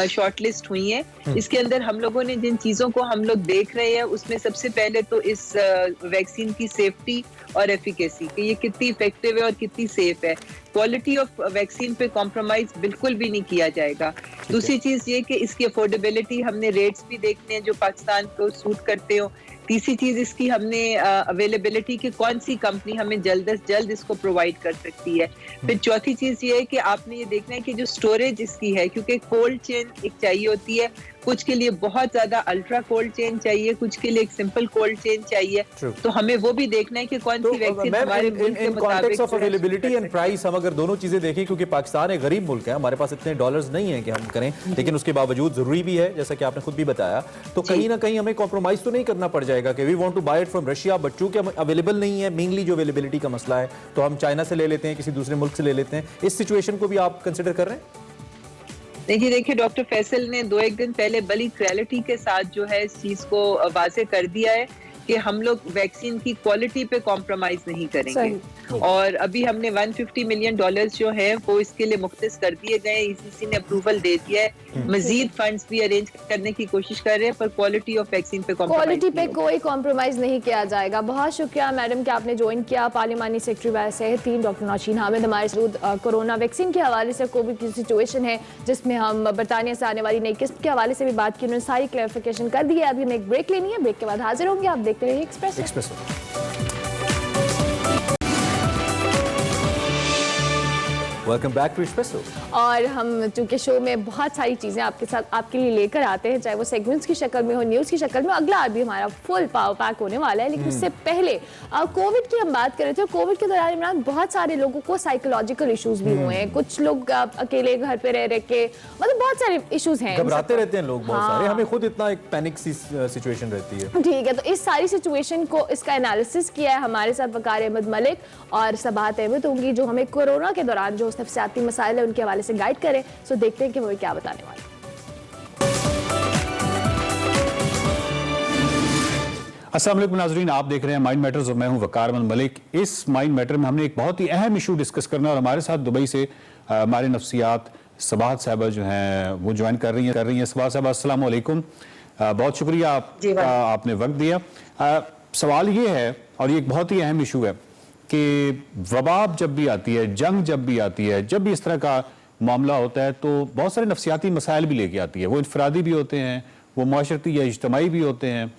शॉर्टलिस्ट हुई हैं। इसके अंदर हम लोगों ने जिन चीज़ों को हम लोग देख रहे हैं उसमें सबसे पहले तो इस वैक्सीन की सेफ्टी और एफिकेसी कि ये कितनी इफेक्टिव है और कितनी सेफ है। क्वालिटी ऑफ वैक्सीन पे कॉम्प्रोमाइज बिल्कुल भी नहीं किया जाएगा। दूसरी चीज़ ये कि इसकी अफोर्डेबिलिटी, हमने रेट्स भी देखने हैं जो पाकिस्तान को सूट करते हो। तीसरी चीज इसकी हमने अवेलेबिलिटी की कौन सी कंपनी हमें जल्द से जल्द इसको प्रोवाइड कर सकती है। फिर चौथी चीज ये है कि आपने ये देखना है कि जो स्टोरेज इसकी है, क्योंकि कोल्ड चेन एक चाहिए होती है, कुछ के लिए बहुत ज्यादा अल्ट्रा कोल्ड चेन चाहिए, कुछ के लिए एक सिंपल कोल्ड चेन चाहिए। तो हमें वो भी देखना है कि कौन सी वैक्सीन हमारे मुल्क के मुताबिक ऑफ अवेलेबिलिटी एंड प्राइस, हम अगर दोनों चीजें देखें, क्योंकि पाकिस्तान एक गरीब मुल्क है, हमारे पास इतने डॉलर्स नहीं है कि हम करें, लेकिन उसके बावजूद जरूरी भी है जैसा कि आपने खुद भी बताया, तो कहीं ना कहीं हमें कॉम्प्रोमाइज तो नहीं करना पड़ जाएगा कि we want to buy it from Russia, but चूंकि अवेलेबल नहीं है, मेनली जो अवेलेबिलिटी का मसला है, तो हम चाइना से ले लेते हैं, किसी दूसरे मुल्क से ले लेते हैं। इस सिचुएशन को भी आप कंसिडर कर रहे हैं? देखिए डॉक्टर फैसल ने 2-1 दिन पहले बड़ी क्लैरिटी के साथ जो है इस चीज को वाज़ेह कर दिया है कि हम लोग वैक्सीन की क्वालिटी पे कॉम्प्रोमाइज नहीं करेंगे। और अभी हमने $150 मिलियन जो है वो इसके लिए मुख्तस कर दिए गए, ईसीसी ने अप्रूवल दे दिया है, मजीद फंड्स भी अरेंज करने की कोशिश कर रहे हैं, पर क्वालिटी ऑफ वैक्सीन पे क्वालिटी पे कोई कॉम्प्रोमाइज नहीं किया जाएगा। बहुत शुक्रिया मैडम कि आपने ज्वाइन किया। पार्लिमानी सेक्रेटरी वैसे 3 डॉक्टर नौशीन हामिद हमारे साथ कोरोना वैक्सीन के हवाले से, कोविड की सिचुएशन है जिसमें हम बरतानिया से आने वाली नई किस्म के हवाले से भी बात की, उन्होंने सारी क्लैरिफिकेशन कर दी है। अभी हमें एक ब्रेक लेनी है, ब्रेक के बाद हाजिर होंगे। आप देखते रहिए Express. Welcome back to Expresso. और हम चूंकि शो में बहुत सारी चीज़ें आपके साथ आपके लिए लेकर आते हैं, चाहे वो सेगमेंट्स की शक्ल में हो, न्यूज़ की शक्ल में। अगला भी हमारा फुल पावर पैक होने वाला है, लेकिन उससे पहले कोविड की हम बात कर रहे थे। कोविड के दौरान इमरान बहुत सारे लोगों को साइकोलॉजिकल इश्यूज भी हुए हैं। कुछ लोग अकेले घर पे रह के, मतलब बहुत सारे इश्यूज हैं, घबराते रहते हैं लोग बहुत सारे। हमें खुद इतना एक पैनिक सी सिचुएशन रहती है। ठीक है, तो इस सारी सिचुएशन को, इसका एनालिसिस किया है हमारे साथ वकार अहमद मलिक और सबाहत अहमद होंगी, जो हमें कोरोना के दौरान जो नफ्सियाती मसाइल है उनके हवाले से गाइड करें। सो देखते हैं कि वो क्या बताने वाले। अस्सलाम वालेकुम नाज़रीन, आप देख रहे हैं माइंड मैटर्स और मैं हूं वकार अहमद मलिक। इस माइंड मैटर में हमने एक बहुत ही अहम इशू डिस्कस करना है और हमारे साथ दुबई से हमारे नफ्सियात सबाहत साहबा जो हैं वो ज्वाइन कर रही हैं। सबाहत साहबा अस्सलाम वालेकुम, बहुत शुक्रिया आपने वक्त दिया। सवाल ये है, और ये एक बहुत ही अहम इशू है कि वबा जब भी आती है, जंग जब भी आती है, जब भी इस तरह का मामला होता है तो बहुत सारे नफसियाती मसाइल भी लेके आती है। वो इनफरादी भी होते हैं, वो माशरती या इज्तमाही भी होते हैं।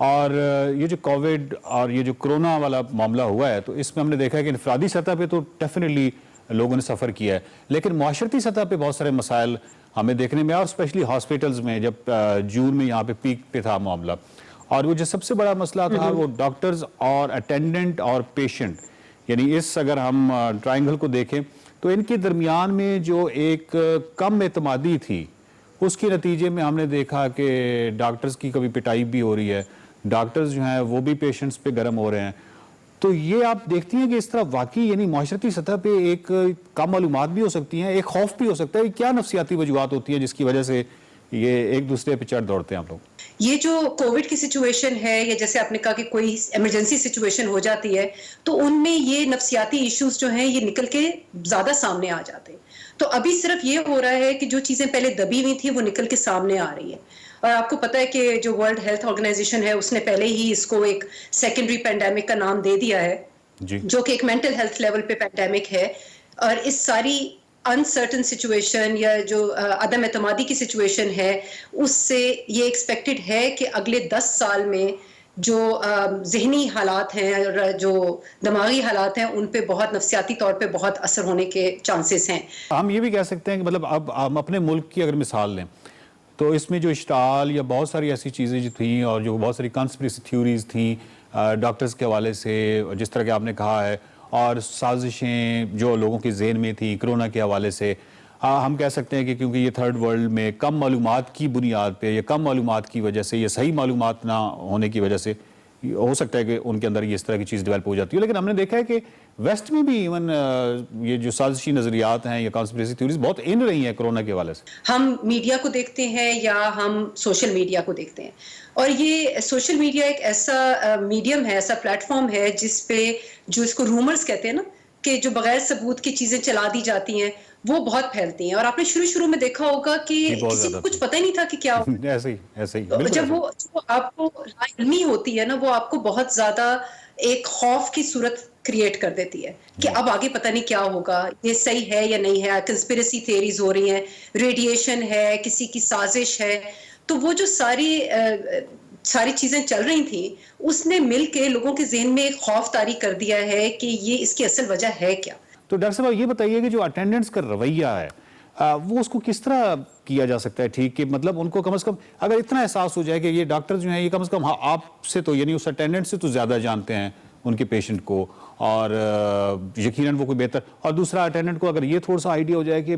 और ये जो कोविड और ये जो कोरोना वाला मामला हुआ है, तो इसमें हमने देखा है कि इनफरादी सतह पे तो डेफिनेटली लोगों ने सफ़र किया है, लेकिन माशरती सतह पे बहुत सारे मसाइल हमें देखने में, और स्पेशली हॉस्पिटल्स में जब जून में यहाँ पे पीक पे था मामला, और वो जो सबसे बड़ा मसला था वो डॉक्टर्स और अटेंडेंट और पेशेंट, यानी इस अगर हम ट्रायंगल को देखें तो इनके दरमियान में जो एक कम एतमादी थी, उसके नतीजे में हमने देखा कि डॉक्टर्स की कभी पिटाई भी हो रही है, डॉक्टर्स जो हैं वो भी पेशेंट्स पे गर्म हो रहे हैं। तो ये आप देखती हैं कि इस तरह वाकई यानी माशरती सतह पे एक कम मालूमात भी हो सकती हैं, एक खौफ भी हो सकता है। क्या नफसियाती वजूहात होती हैं जिसकी वजह से ये एक दूसरे पे चढ़ दौड़ते हैं आप लोग? ये जो कोविड की सिचुएशन है, या जैसे आपने कहा कि कोई इमरजेंसी सिचुएशन हो जाती है, तो उनमें ये नफसियाती इश्यूज जो हैं ये निकल के ज्यादा सामने आ जाते हैं। तो अभी सिर्फ ये हो रहा है कि जो चीजें पहले दबी हुई थी वो निकल के सामने आ रही है। और आपको पता है कि जो वर्ल्ड हेल्थ ऑर्गेनाइजेशन है उसने पहले ही इसको एक सेकेंडरी पेंडेमिक का नाम दे दिया है जी। जो कि एक मेंटल हेल्थ लेवल पे पेंडेमिक है। और इस सारी अनसर्टन सिचुएशन या जो अदम एतमादी की सिचुएशन है, उससे ये एक्सपेक्टेड है कि अगले 10 साल में जो जहनी हालात हैं और जो दिमागी हालात हैं उन पे बहुत नफसियाती तौर पे बहुत असर होने के चांसेस हैं। हम ये भी कह सकते हैं कि मतलब अब हम अपने मुल्क की अगर मिसाल लें तो इसमें जो इश्ताल या बहुत सारी ऐसी चीज़ें जो थी और जो बहुत सारी कॉन्स्पिरेसी थ्योरीज थी डॉक्टर्स के हवाले से, जिस तरह के आपने कहा है, और साजिशें जो लोगों के जहन में थी कोरोना के हवाले से, हम कह सकते हैं कि क्योंकि ये थर्ड वर्ल्ड में कम मालूमात की बुनियाद पे या कम मालूमात की वजह से या सही मालूमात ना होने की वजह से हो सकता है कि उनके अंदर ये इस तरह की चीज़ डेवलप हो जाती है। लेकिन हमने देखा है कि वेस्ट में भी इवन ये जो साजिशी नज़रियात हैं या कॉन्स्पिरेसी थ्योरीज बहुत इन रही हैं कोरोना के हवाले से। हम मीडिया को देखते हैं या हम सोशल मीडिया को देखते हैं, और ये सोशल मीडिया एक ऐसा मीडियम है, ऐसा प्लेटफॉर्म है जिस पे जो इसको रूमर्स कहते हैं ना, कि जो बगैर सबूत की चीजें चला दी जाती हैं वो बहुत फैलती हैं। और आपने शुरू में देखा होगा कि किसी को कुछ पता ही नहीं था कि क्या ऐसे ही जब वो जो आपको इल्मी होती है ना, वो आपको बहुत ज्यादा एक खौफ की सूरत क्रिएट कर देती है कि अब आगे पता नहीं क्या होगा, ये सही है या नहीं है, कंस्पिरेसी थ्योरीज हो रही हैं, रेडिएशन है, किसी की साजिश है। तो वो जो सारी चीजें चल रही थी उसने मिलके लोगों के ज़हन में एक खौफ तारी कर दिया है कि ये इसकी असल वजह है क्या। तो डॉक्टर साहब ये बताइए कि जो अटेंडेंट्स का रवैया है वो उसको किस तरह किया जा सकता है ठीक, कि मतलब उनको कम से कम अगर इतना एहसास हो जाए कि ये डॉक्टर जो हैं ये कम से कम आपसे तो यानी उस अटेंडेंट से तो ज़्यादा जानते हैं उनके पेशेंट को, और यकीनन वो कोई बेहतर, और दूसरा अटेंडेंट को अगर ये थोड़ा सा आइडिया हो जाए कि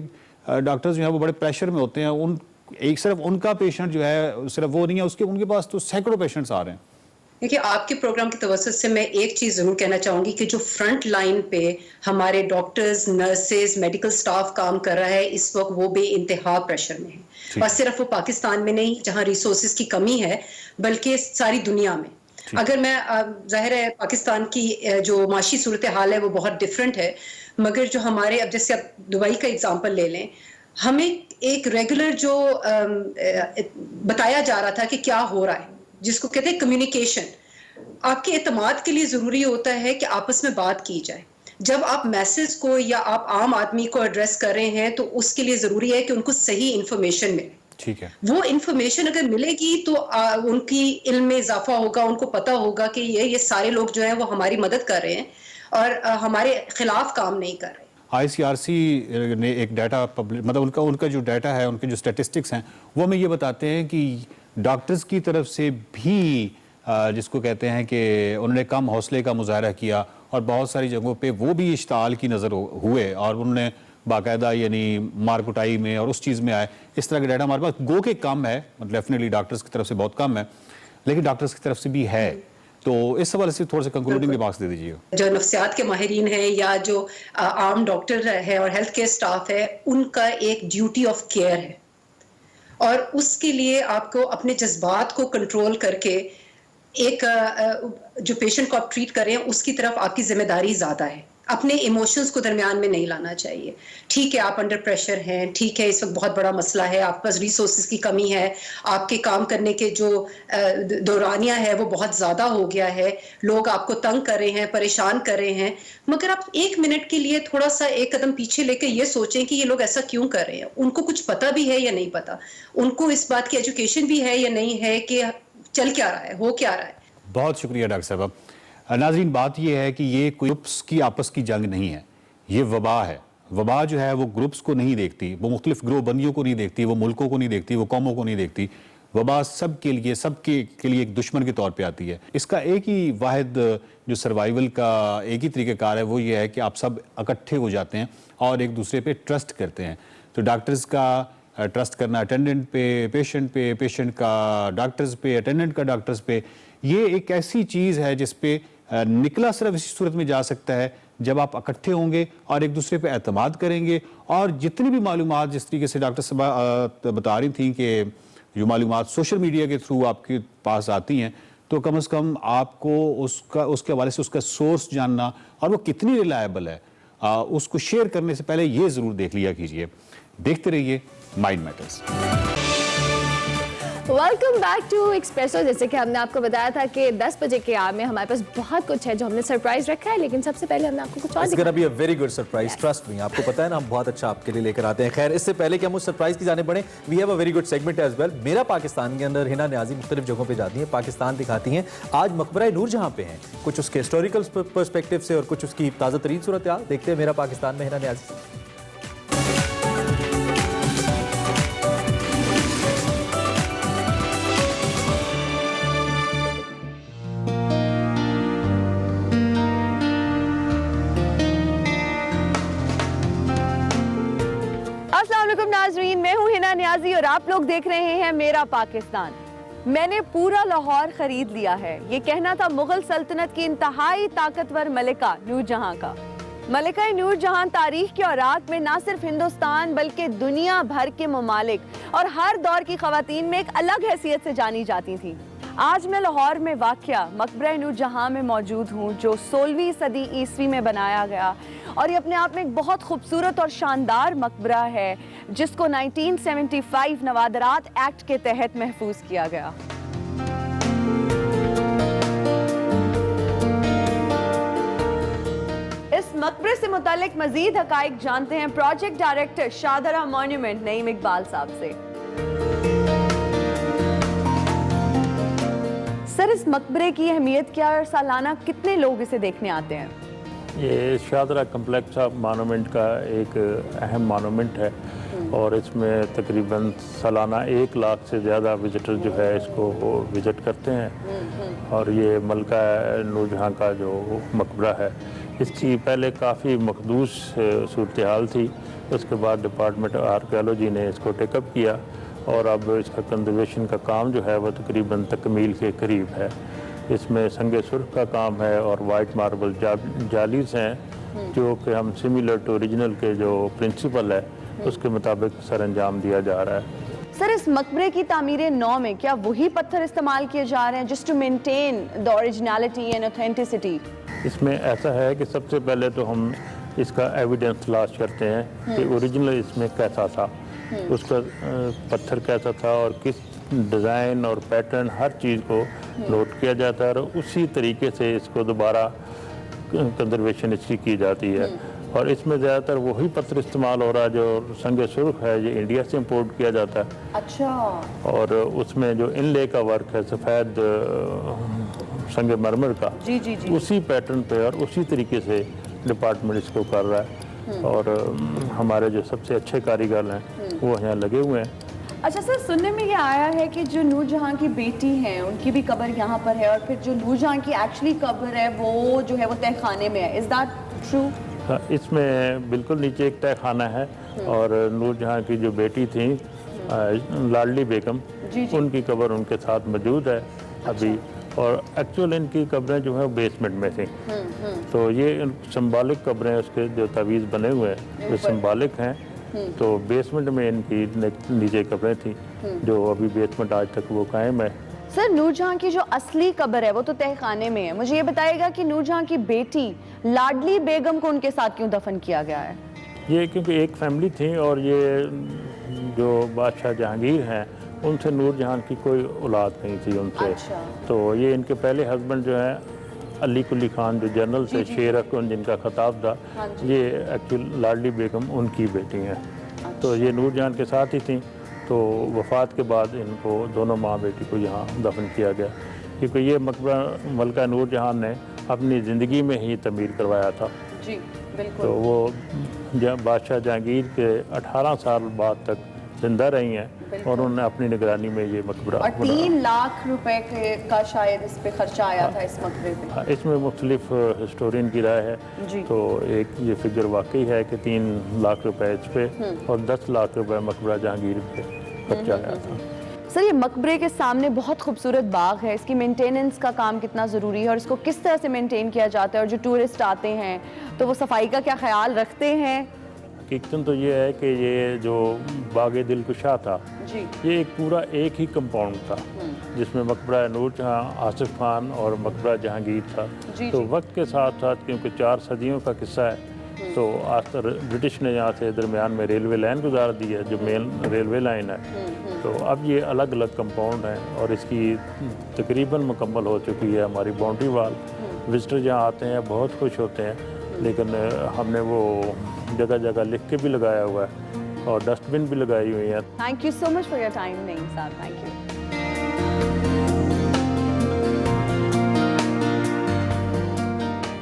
डॉक्टर्स जो है वो बड़े प्रेशर में होते हैं, उन एक सिर्फ उनका पेशेंट जो है सिर्फ वो नहीं है, उनके पास तो सैकड़ों पेशेंट्स आ रहे हैं। देखिए, आपके प्रोग्राम की तवज्जो से मैं एक चीज़ ज़रूर कहना चाहूँगी कि जो फ्रंट लाइन पे हमारे डॉक्टर्स, नर्सेज, मेडिकल स्टाफ काम कर रहा है इस वक्त, वो बेइंतहा प्रेशर में है। और सिर्फ वो पाकिस्तान में नहीं जहाँ रिसोर्सेज की कमी है, बल्कि सारी दुनिया में। अगर मैं जाहिर है पाकिस्तान की जो माशी सूरत हाल है वो बहुत डिफरेंट है, मगर जो हमारे, अब जैसे आप दुबई का एग्जाम्पल ले लें, हमें एक रेगुलर जो बताया जा रहा था कि क्या हो रहा है, जिसको कहते हैं कम्युनिकेशन। आपके एतमाद के लिए ज़रूरी होता है कि आपस में बात की जाए। जब आप मैसेज को या आप आम आदमी को एड्रेस कर रहे हैं तो उसके लिए ज़रूरी है कि उनको सही इंफॉर्मेशन मिले। ठीक है, वो इंफॉर्मेशन अगर मिलेगी तो उनकी इल्म में इजाफा होगा, उनको पता होगा कि ये सारे लोग जो हैं वो हमारी मदद कर रहे हैं और हमारे खिलाफ काम नहीं कर रहे। ICRC ने एक डाटा मतलब उनका जो डाटा है, उनके जो स्टैटिस्टिक्स हैं, वो हमें ये बताते हैं कि डॉक्टर्स की तरफ से भी जिसको कहते हैं कि उन्होंने कम हौसले का मुजाहरा किया, और बहुत सारी जगहों पे वो भी इश्ताल की नज़र हुए और उन्होंने बाकायदा यानी मार कुटाई में और उस चीज़ में आए। इस तरह का डाटा हमारे पास गो के कम है, मतलब डेफिनेटली डॉक्टर्स की तरफ से बहुत कम है, लेकिन डॉक्टर्स की तरफ से भी है। तो इस सवाल से थोड़ा सा कंक्लूडिंग रिमार्क्स दे दीजिए। जो नफ्सियात के माहिरीन हैं या जो आम डॉक्टर है और हेल्थ केयर स्टाफ है, उनका एक ड्यूटी ऑफ केयर है, और उसके लिए आपको अपने जज्बात को कंट्रोल करके एक जो पेशेंट को आप ट्रीट कर रहे हैं उसकी तरफ आपकी जिम्मेदारी ज़्यादा है। अपने इमोशंस को दरमियान में नहीं लाना चाहिए। ठीक है, आप अंडर प्रेशर हैं, ठीक है, इस वक्त बहुत बड़ा मसला है, आपके पास रिसोर्सेज की कमी है, आपके काम करने के जो दौरानिया है वो बहुत ज़्यादा हो गया है, लोग आपको तंग कर रहे हैं, परेशान कर रहे हैं, मगर आप 1 मिनट के लिए थोड़ा सा एक कदम पीछे लेकर ये सोचें कि ये लोग ऐसा क्यों कर रहे हैं। उनको कुछ पता भी है या नहीं पता, उनको इस बात की एजुकेशन भी है या नहीं है कि चल क्या रहा है, हो क्या रहा है। बहुत शुक्रिया डॉक्टर साहब। नाज़रीन, बात यह है कि ये कोई ग्रुप्स की आपस की जंग नहीं है, ये वबा है। वबा जो है वो ग्रुप्स को नहीं देखती, वो मुख्तलिफ ग्रोह बंदियों को नहीं देखती, वो मुल्कों को नहीं देखती, वो कौमों को नहीं देखती। वबा सबके लिए, सबके लिए एक दुश्मन के तौर पे आती है। इसका एक ही वाहिद जो सर्वाइवल का एक ही तरीक़ाकार है वो ये है कि आप सब इकट्ठे हो जाते हैं और एक दूसरे पे ट्रस्ट करते हैं। तो डॉक्टर्स का ट्रस्ट करना अटेंडेंट पे, पेशेंट का डॉक्टर्स पे, अटेंडेंट का डॉक्टर्स पे, ये एक ऐसी चीज़ है जिस पे निकला सिर्फ इसी सूरत में जा सकता है जब आप इकट्ठे होंगे और एक दूसरे पे एतमाद करेंगे। और जितनी भी मालूमात, जिस तरीके से डॉक्टर साहब बता रही थी कि जो मालूमात सोशल मीडिया के थ्रू आपके पास आती हैं, तो कम से कम आपको उसके हवाले से उसका सोर्स जानना और वो कितनी रिलायबल है, उसको शेयर करने से पहले ये ज़रूर देख लिया कीजिए। देखते रहिए Mind Matters. Welcome back to Expresso. जैसे कि हमने आपको बताया था कि 10 बजे के आर में हमारे पास बहुत कुछ है जो हमने सरप्राइज रखा है, लेकिन सबसे पहले हमने आपको कुछ और दिखाया। Be a very good surprise, trust me. आपको पता है ना, हम बहुत अच्छा आपके लिए लेकर आते हैं। खैर, इससे पहले कि हम उस सरप्राइज की जाने पड़े, we have a very good segment as well. मेरा पाकिस्तान के अंदर हिना न्याजी मुख्तलिफ जगहों पर जाती हैं, पाकिस्तान दिखाती हैं। आज मकबरा नूरजहां पे हैं, कुछ उसके हिस्टोरिकल पर्सपेक्टिव से और कुछ उसकी ताज़ा तरीन सूरत हाल। देखते हैं मेरा पाकिस्तान में हिना न्याजी। नाज़रीन, मैं हूं हिना न्याजी और आप लोग देख रहे हैं मेरा पाकिस्तान। मैंने पूरा लाहौर खरीद लिया है, ये कहना था मुगल सल्तनत की इंतहाई ताकतवर मलिका नूरजहां का। मलिका नूरजहां तारीख की औरात में ना सिर्फ हिंदुस्तान बल्कि दुनिया भर के ममालिक और हर दौर की खवातीन में एक अलग हैसियत से जानी जाती थी। आज मैं लाहौर में वाक़या मकबरा नूरजहां में मौजूद हूँ, जो 16वीं सदी ईस्वी में बनाया गया और ये अपने आप में एक बहुत खूबसूरत और शानदार मकबरा है, जिसको 1975 नवादरात एक्ट के तहत महफूज किया गया। इस मकबरे से मुतालिक मजीद हकाइक जानते हैं project director Shahdara monument Naeem Iqbal साहब से। सर, इस मकबरे की अहमियत क्या है और सालाना कितने लोग इसे देखने आते हैं? ये शाहदरा कम्प्लेक्स ऑफ मॉन्यूमेंट का एक अहम मॉन्यूमेंट है और इसमें तकरीबन सालाना 1 लाख से ज़्यादा विजिटर जो है इसको विज़िट करते हैं। और ये मलिका नूरजहां का जो मकबरा है, इसकी पहले काफ़ी मखदूस सूरत हाल थी। उसके बाद डिपार्टमेंट ऑफ आर्कियोलॉजी ने इसको टेकअप किया और अब इसका कंजर्वेशन का काम जो है वो तकरीबन तकमील के करीब है। इसमें संगे सुर्ख का काम है और वाइट मार्बल जालीस हैं, जो कि हम सिमिलर टू ओरिजिनल के जो प्रिंसिपल है उसके मुताबिक सर अंजाम दिया जा रहा है। सर, इस मकबरे की तामीर नौ में क्या वही पत्थर इस्तेमाल किए जा रहे हैं just to maintain the originality and authenticity? इसमें ऐसा है कि सबसे पहले तो हम इसका एविडेंस तलाश करते हैं कि ओरिजिनल इसमें कैसा था, उसका पत्थर कैसा था और किस डिज़ाइन और पैटर्न, हर चीज़ को नोट किया जाता है और उसी तरीके से इसको दोबारा कंजर्वेशन इसकी की जाती है। और इसमें ज़्यादातर वही पत्थर इस्तेमाल हो रहा है जो संगे सुर्ख है, जो इंडिया से इंपोर्ट किया जाता है। अच्छा। और उसमें जो इनले का वर्क है सफ़ेद संगे मरमर का, जी जी जी, उसी पैटर्न पे और उसी तरीके से डिपार्टमेंट इसको कर रहा है। और हमारे जो सबसे अच्छे कारीगर हैं वो यहाँ लगे हुए हैं। अच्छा सर, सुनने में ये आया है कि जो नूरजहां की बेटी हैं उनकी भी कब्र यहाँ पर है और फिर जो नूरजहां की एक्चुअली कब्र है वो जो है वो तहखाने में है। Is that true? इसमें बिल्कुल नीचे एक तहखाना है और नूरजहां की जो बेटी थी लाडली बेगम, उनकी कब्र उनके साथ मौजूद है अभी। और एक्चुअल इनकी कब्रें जो है बेसमेंट में थी। तो ये सिंबॉलिक कब्रें, उसके जो तावीज़ बने हुए हैं वो सिंबॉलिक हैं। तो बेसमेंट में इनकी नीचे कब्रें थी जो अभी बेसमेंट आज तक वो कायम है। सर, नूरजहां की जो असली कब्र है वो तो तहखाने में है। मुझे ये बताइएगा कि नूरजहां की बेटी लाडली बेगम को उनके साथ क्यों दफन किया गया है? ये क्योंकि एक फैमिली थी और ये जो बादशाह जहांगीर हैं उनसे नूरजहां की कोई औलाद नहीं थी उनसे। अच्छा। तो ये इनके पहले हस्बैंड जो है अली कुली खान जो जनरल से शेर अकन जिनका खिताब था, ये एक्चुअली लाडली बेगम उनकी बेटी हैं। तो ये नूरजहां के साथ ही थी। तो वफ़ात के बाद इनको दोनों माँ बेटी को यहाँ दफन किया गया, क्योंकि ये मकबरा मलका नूरजहां ने अपनी ज़िंदगी में ही तमीर करवाया था। जी बिल्कुल। तो वो बादशाह जहांगीर के 18 साल बाद तक जिंदा रही हैं और उन्होंने अपनी निगरानी में ये मकबरा और 3 लाख रुपए का शायद इस पे खर्चा आया था इस मकबरे पे। इसमें मुख्तलिफ हिस्टोरियन की राय है। जी। तो एक ये फिगर वाकई है कि 3 लाख रुपए इस पे और 10 लाख रुपए मकबरा जहांगीर पे खर्चा आया था। सर, ये मकबरे के सामने बहुत खूबसूरत बाग है, इसकी मेंटेनेंस का काम कितना ज़रूरी है और इसको किस तरह से मेंटेन किया जाता है, और जो टूरिस्ट आते हैं तो वो सफाई का क्या ख्याल रखते हैं? हकीकतन तो ये है कि ये जो बाग दिलकुशा था जी। ये एक पूरा एक ही कंपाउंड था जिसमें मकबरा नूरजहां, आसिफ खान और मकबरा जहांगीर था। जी, तो जी। वक्त के साथ साथ क्योंकि 4 सदियों का किस्सा है, तो आज तक ब्रिटिश ने यहाँ से दरमियान में रेलवे लाइन गुजार दी है जो मेन रेलवे लाइन है। तो अब ये अलग अलग कंपाउंड हैं और इसकी तकरीबन मुकम्मल हो चुकी है हमारी बाउंड्री वाल। विजिटर जहाँ आते हैं बहुत खुश होते हैं, लेकिन हमने वो जगह जगह लिख के भी लगाया हुआ है और डस्टबिन भी लगाई हुई है। Thank you so much for your time Naeem साहब, थैंक यू।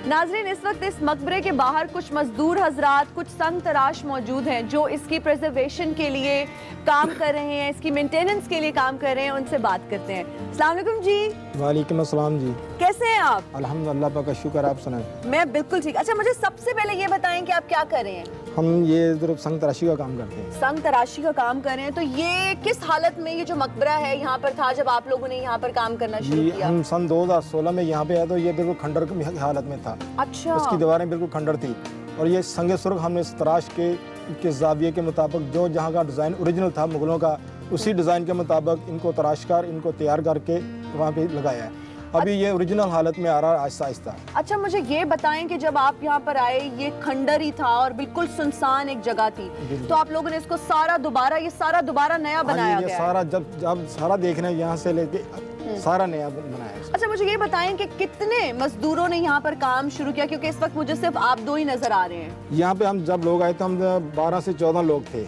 नाजरीन, इस वक्त इस मकबरे के बाहर कुछ मजदूर हजरात, कुछ संग तराश मौजूद हैं जो इसकी प्रिजर्वेशन के लिए काम कर रहे हैं, इसकी मेंटेनेंस के लिए काम कर रहे हैं। उनसे बात करते हैं। अस्सलाम वालेकुम जी। वालेकुम अस्सलाम जी। कैसे हैं आप? अल्हम्दुलिल्लाह, पाक का शुक्र, आप सुनाएं। मैं बिल्कुल ठीक। अच्छा, मुझे सबसे पहले ये बताएं कि आप क्या कर रहे हैं? हम ये ज़रूर संग तराशी का काम करते हैं। संग तराशी का काम कर रहे हैं। तो ये किस हालत में, ये जो मकबरा है यहाँ पर था जब आप लोगों ने यहाँ पर काम करना शुरू ये किया? हम सन 2016 में यहाँ पे आए तो ये बिल्कुल खंडर की हालत में था। अच्छा। उसकी दीवारें बिल्कुल खंडर थी और ये संगे सुर्ख हमने इस तराश के जाविये के मुताबिक जो जहाँ का डिज़ाइन ओरिजिनल था मुगलों का, उसी डिज़ाइन के मुताबिक इनको तराश कर, इनको तैयार करके वहाँ पे लगाया है। अभी ये ओरिजिनल हालत में आ रहा है आहिस्ता आहिस्ता। अच्छा, मुझे ये बताएं कि जब आप यहाँ पर आए ये खंडर ही था और बिल्कुल सुनसान एक जगह थी, तो आप लोगों ने इसको सारा दोबारा नया बनाया ये गया सारा जब सारा देख रहे हैं यहाँ से लेके सारा नया बनाया है। अच्छा, मुझे ये बताएं कि कितने मजदूरों ने यहाँ पर काम शुरू किया, क्योंकि इस वक्त मुझे सिर्फ आप 2 ही नजर आ रहे हैं। यहाँ पे हम जब लोग आए थे हम 12 से 14 लोग थे।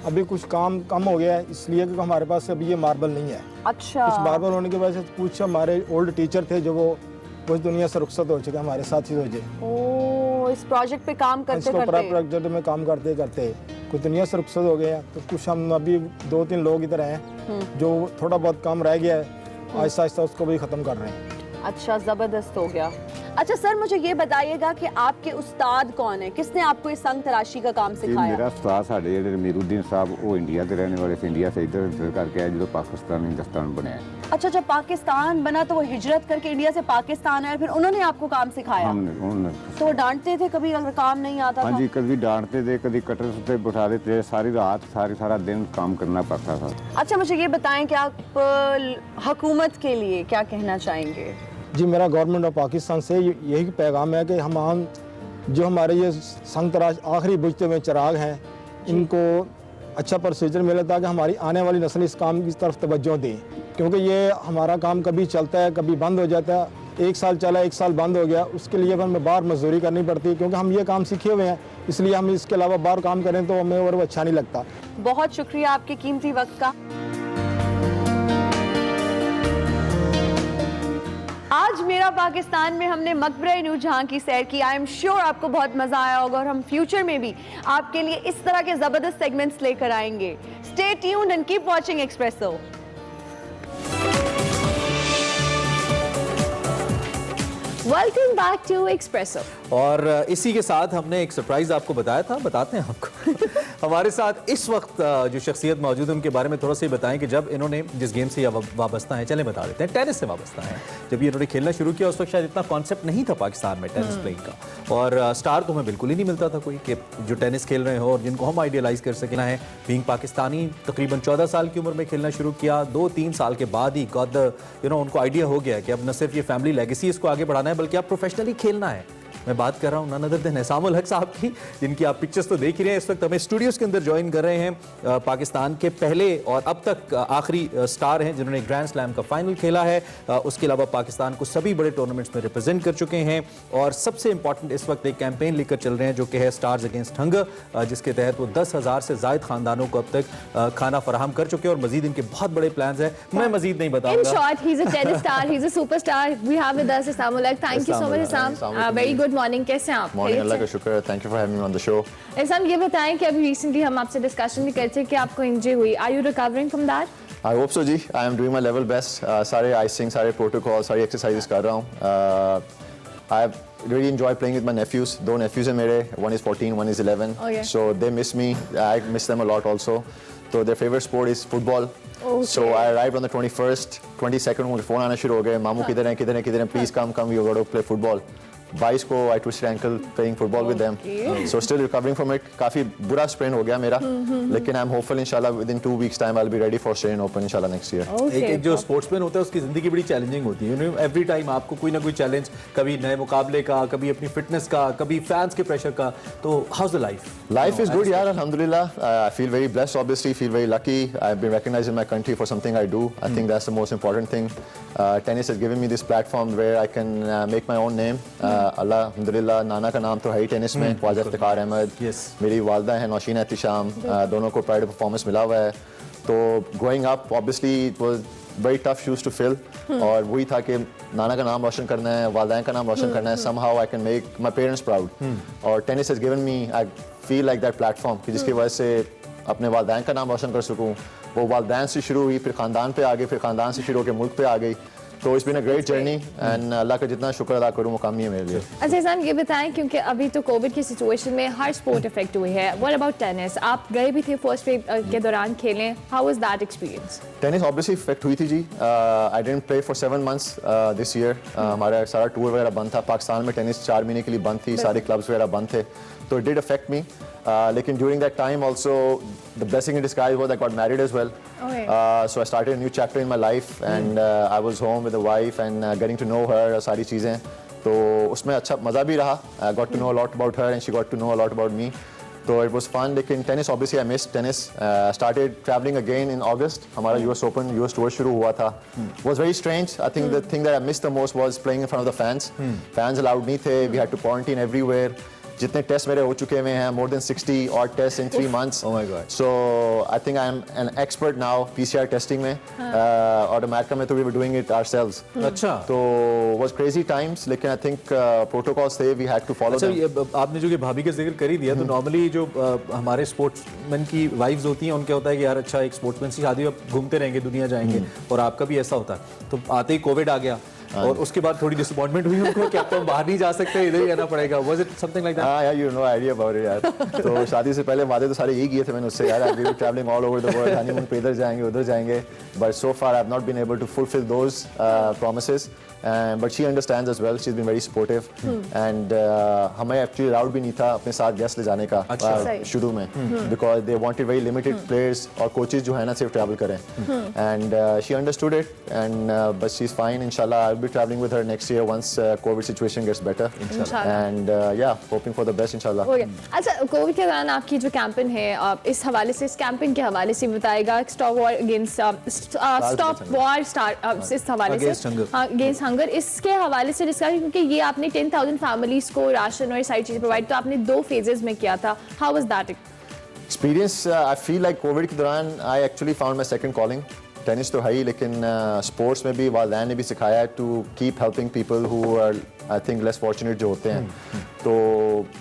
अभी कुछ काम कम हो गया है इसलिए क्योंकि हमारे पास अभी ये मार्बल नहीं है। अच्छा। कुछ मार्बल होने की वजह से कुछ हमारे ओल्ड टीचर थे जो वो उस दुनिया से रुखसत हो चुके, हमारे साथी हो गए। ओह, इस प्रोजेक्ट पे काम करते प्रोजेक्ट में काम करते कुछ दुनिया से रुखसत हो गए हैं। तो कुछ हम अभी 2-3 लोग इधर हैं जो थोड़ा बहुत काम रह गया है, आहिस्ता आहिस्ता उसको भी ख़त्म कर रहे हैं। अच्छा, ज़बरदस्त हो गया। अच्छा सर, मुझे ये बताइएगा कि आपके उस्ताद कौन है, किसने आपको इस संग तराशी का काम सिखाया? मेरा उस्ताद साढ़े जेडे मीरुद्दीन साहब, वो इंडिया के रहने वाले थे, इंडिया से इधर उधर करके आए जो पाकिस्तान हिंदुस्तान बने। अच्छा, जब पाकिस्तान बना तो वो हिजरत करके इंडिया से पाकिस्तान आए, फिर उन्होंने आपको काम सिखाया? तो वो डांटते थे कभी अगर काम नहीं आता? हाँ जी, कभी डांटते थे, कभी कटर से बैठा देते थे, सारी रात सारा दिन काम करना पड़ता था। अच्छा, मुझे ये बताएं कि आप हुकूमत के लिए क्या कहना चाहेंगे? जी, मेरा गवर्नमेंट ऑफ पाकिस्तान से यही पैगाम है कि हम जो हमारे ये संग तराश आखिरी बुझते हुए चिराग हैं, इनको अच्छा प्रोसीजर मिले ताकि हमारी आने वाली नस्ल इस काम की तरफ तवज्जो दें, क्योंकि ये हमारा काम कभी चलता है कभी बंद हो जाता है। 1 साल चला, 1 साल बंद हो गया, उसके लिए हमें बाहर मजदूरी करनी पड़ती है, क्योंकि हम ये काम सीखे हुए हैं, इसलिए हम इसके अलावा बाहर काम करें तो हमें और वो अच्छा नहीं लगता। बहुत शुक्रिया आपके कीमती वक्त का। आज मेरा पाकिस्तान में हमने मकबरा नूरजहां की सैर की। आई एम श्योर आपको बहुत मजा आया होगा और हम फ्यूचर में भी आपके लिए इस तरह के जबरदस्त सेगमेंट्स लेकर आएंगे। Stay tuned and keep watching Expresso. Welcome back to Expresso. और इसी के साथ हमने एक सरप्राइज आपको बताया था, बताते हैं आपको। हमारे साथ इस वक्त जो शख्सियत मौजूद है उनके बारे में थोड़ा सा ही बताएं कि जब इन्होंने जिस गेम से वाबस्ता है, चलें बता देते हैं, टेनिस से वाबस्ता है। जब ये इन्होंने खेलना शुरू किया उस वक्त शायद इतना कॉन्सेप्ट नहीं था पाकिस्तान में टेनिस प्लेइंग का, और स्टार तो हमें बिल्कुल ही नहीं मिलता था कोई कि जो टेनिस खेल रहे हो और जिनको हम आइडियलाइज कर सकें है। बीइंग पाकिस्तानी तकरीबन 14 साल की उम्र में खेलना शुरू किया, 2-3 साल के बाद ही उनको आइडिया हो गया कि अब न सिर्फ ये फैमिली लेगेसी इसको आगे बढ़ाना है बल्कि अब प्रोफेशनली खेलना है। मैं बात कर रहा हूँ नन अदर देन एहसामुल हक साहब की, जिनकी आप पिक्चर्स तो देख ही रहे हैं। इस वक्त हमें स्टूडियोज़ के अंदर ज्वाइन कर रहे हैं। पाकिस्तान के पहले और अब तक आखिरी स्टार हैं जिन्होंने ग्रैंड स्लैम का फाइनल खेला है। उसके अलावा पाकिस्तान को सभी बड़े टूर्नामेंट्स में रिप्रेजेंट कर चुके हैं और सबसे इंपॉर्टेंट इस वक्त एक कैंपेन लेकर चल रहे हैं जो कि है स्टार्स अगेंस्ट हंगर, जिसके तहत वो 10,000 से ज़ायद खानदानों को अब तक खाना फराहम कर चुके हैं और मजीद इनके बहुत बड़े प्लान्स हैं। मैं मजीद नहीं In बताऊंगा। short, he's a tennis star. He's a superstar. We have with us Isam Ulaq. Thank you so much, Isam. Very good morning. कैसे हैं आप? मॉर्निंग, अल्लाह का शुक्र है। Thank you for having me on the show. Isam, ये बताएं कि अभी रिसेंटली हम आपसे डिस्कशन भी करते कि आपको इंजरी हुई। Are you recovering from that? I hope so जी। I am doing my level best. सारे आइसिंग, सारे प्रोटोकॉल, सारी एक्सरसाइजेस कर रहा हूँ। आई really enjoy playing with my nephews. दो nephews हैं मेरे, one is 14, one is 11. Okay. So they miss me. I miss them a lot also. So their favorite sport is football. Okay. So I arrived on the 21st, 22nd मुझे phone आना शुरू हो गए, मामू किधर हैं, किधर हैं, किधर हैं, please come, we got to play football. 22 को I twisted ankle playing football with them. So still recovering from it. काफ़ी बुरा sprain हो गया मेरा, लेकिन I'm hopeful इंशाल्लाह within 2 weeks time I'll be ready for Australian Open इंशाल्लाह next year. एक जो स्पोर्ट्समैन होता है उसकी ज़िंदगी बड़ी चैलेंजिंग होती है। एवरी टाइम आपको कोई ना कोई चैलेंज, कभी नए मुकाबले का, कभी अपनी फिटनेस का, कभी फैंस के प्रेशर का। तो house the life? Life is good, यार, alhamdulillah. I feel very blessed, obviously, feel very lucky. I've been recognized in my country for something I do. I think that's the most important thing. Tennis has given me this platform where I can make my own name. Allah, alhamdulillah, नाना का नाम तो है ही tennis में, ख्वाजा इफ्तिखार अहमद, मेरी वालदा है नौशीन एहतिशाम, दोनों को प्राइड परफॉर्मेंस मिला हुआ है। तो growing up, obviously, it was very tough shoes to fill. और वही था कि नाना का नाम रोशन करना है, वालदैन का नाम रोशन करना है, somehow I can make my parents proud. और tennis has given me, I feel like that platform कि जिसकी वजह से अपने वालदैन का नाम रोशन कर सकूँ। वो वालदैन से शुरू हुई, फिर ख़ानदान पे आ गई, फिर ख़ानदान से शुरू होकर मुल्क पे आ गई। तो it's been a great journey and अल्लाह का जितना शुक्र अदा करूँ वो कम ही है मेरे लिए। अच्छा इसाम, ये बताएं क्योंकि अभी तो कोविड की सिचुएशन में हर स्पोर्ट इफेक्ट हुई है। What about tennis? आप गए भी थे फर्स्ट वेव के दौरान खेलें, how was that experience? Tennis obviously effect हुई थी जी। I didn't play for 7 months this year. हमारा सारा टूर वगैरह बंद था। पाकिस्तान में टेनिस 4 महीने के लिए बंद थी, सारे क्लब्स वगैरह बंद थे, तो इट डिड अफेक्ट मी। लेकिन during that time also the blessing in disguise was I got married as well. So I started a new chapter in my life and I was home with a wife and getting to know her, सारी चीज़ें, तो उसमें अच्छा मज़ा भी रहा। I got to know a lot about her and she got to know a lot about me. So it was fun. लेकिन tennis obviously I missed tennis. Started traveling again in August. हमारा US Open, US Tour शुरू हुआ था. Was very strange. I think the thing that I missed the most was playing in front of the fans. Fans allowed नहीं थे. We had to quarantine everywhere. जितने test मेरे हो चुके हुए हैं, more than 60 odd tests in 3 months. Oh my God. So I think I am an expert now PCR testing में, और अमेरिका में तो we were doing it ourselves. अच्छा। तो was crazy times, लेकिन I think protocols थे, we had to follow अच्छा, them. ये आपने जो कि भाभी का जिक्र कर ही दिया, तो नॉर्मली जो हमारे स्पोर्ट्समैन की वाइफ्स होती हैं उनका होता है कि यार अच्छा एक स्पोर्ट्समैन की शादी अब घूमते रहेंगे, दुनिया जाएंगे, और आपका भी ऐसा होता है। तो आते ही कोविड आ गया और उसके बाद थोड़ी डिसअपॉइंटमेंट हुई उनको कि अब तो हम बाहर नहीं जा सकते, इधर ही रहना पड़ेगा। Was it something like that? हाँ यार, you know idea about it यार। तो शादी से पहले वादे तो सारे यही किए थे मैंने उससे, यार we were traveling all over the world, honeymoon पे इधर जाएंगे उधर जाएंगे, but so far I have not been able to fulfill those promises. But she understands as well. She's been very supportive. And हमें actually allowed भी नहीं था अपने साथ गेस्ट ले जाने का शुरू में, because they wanted very limited players और coaches जो है ना सिर्फ travel करें. And she understood it. And but she's fine. Inshallah, I'll be traveling with her next year once COVID situation gets better. And yeah, hoping for the best. Inshallah. अच्छा, Covid के दौरान आपकी जो कैंपेन है, इस हवाले से, इस कैंपेन के हवाले से बताएगा, stop war against stop war start, इस हवाले से अगेंस्ट हंगर, इसके हवाले से डिस्कस, क्योंकि ये आपने 10,000 फैमिलीज को राशन और सारी चीजें प्रोवाइड, तो आपने 2 phases में किया था। How was that experience? I feel like Covid के दौरान I actually found my second calling. Tennis तो है ही, लेकिन स्पोर्ट्स में भी वालदैन ने भी सिखाया है to keep helping people who are I think less fortunate जो होते हैं। तो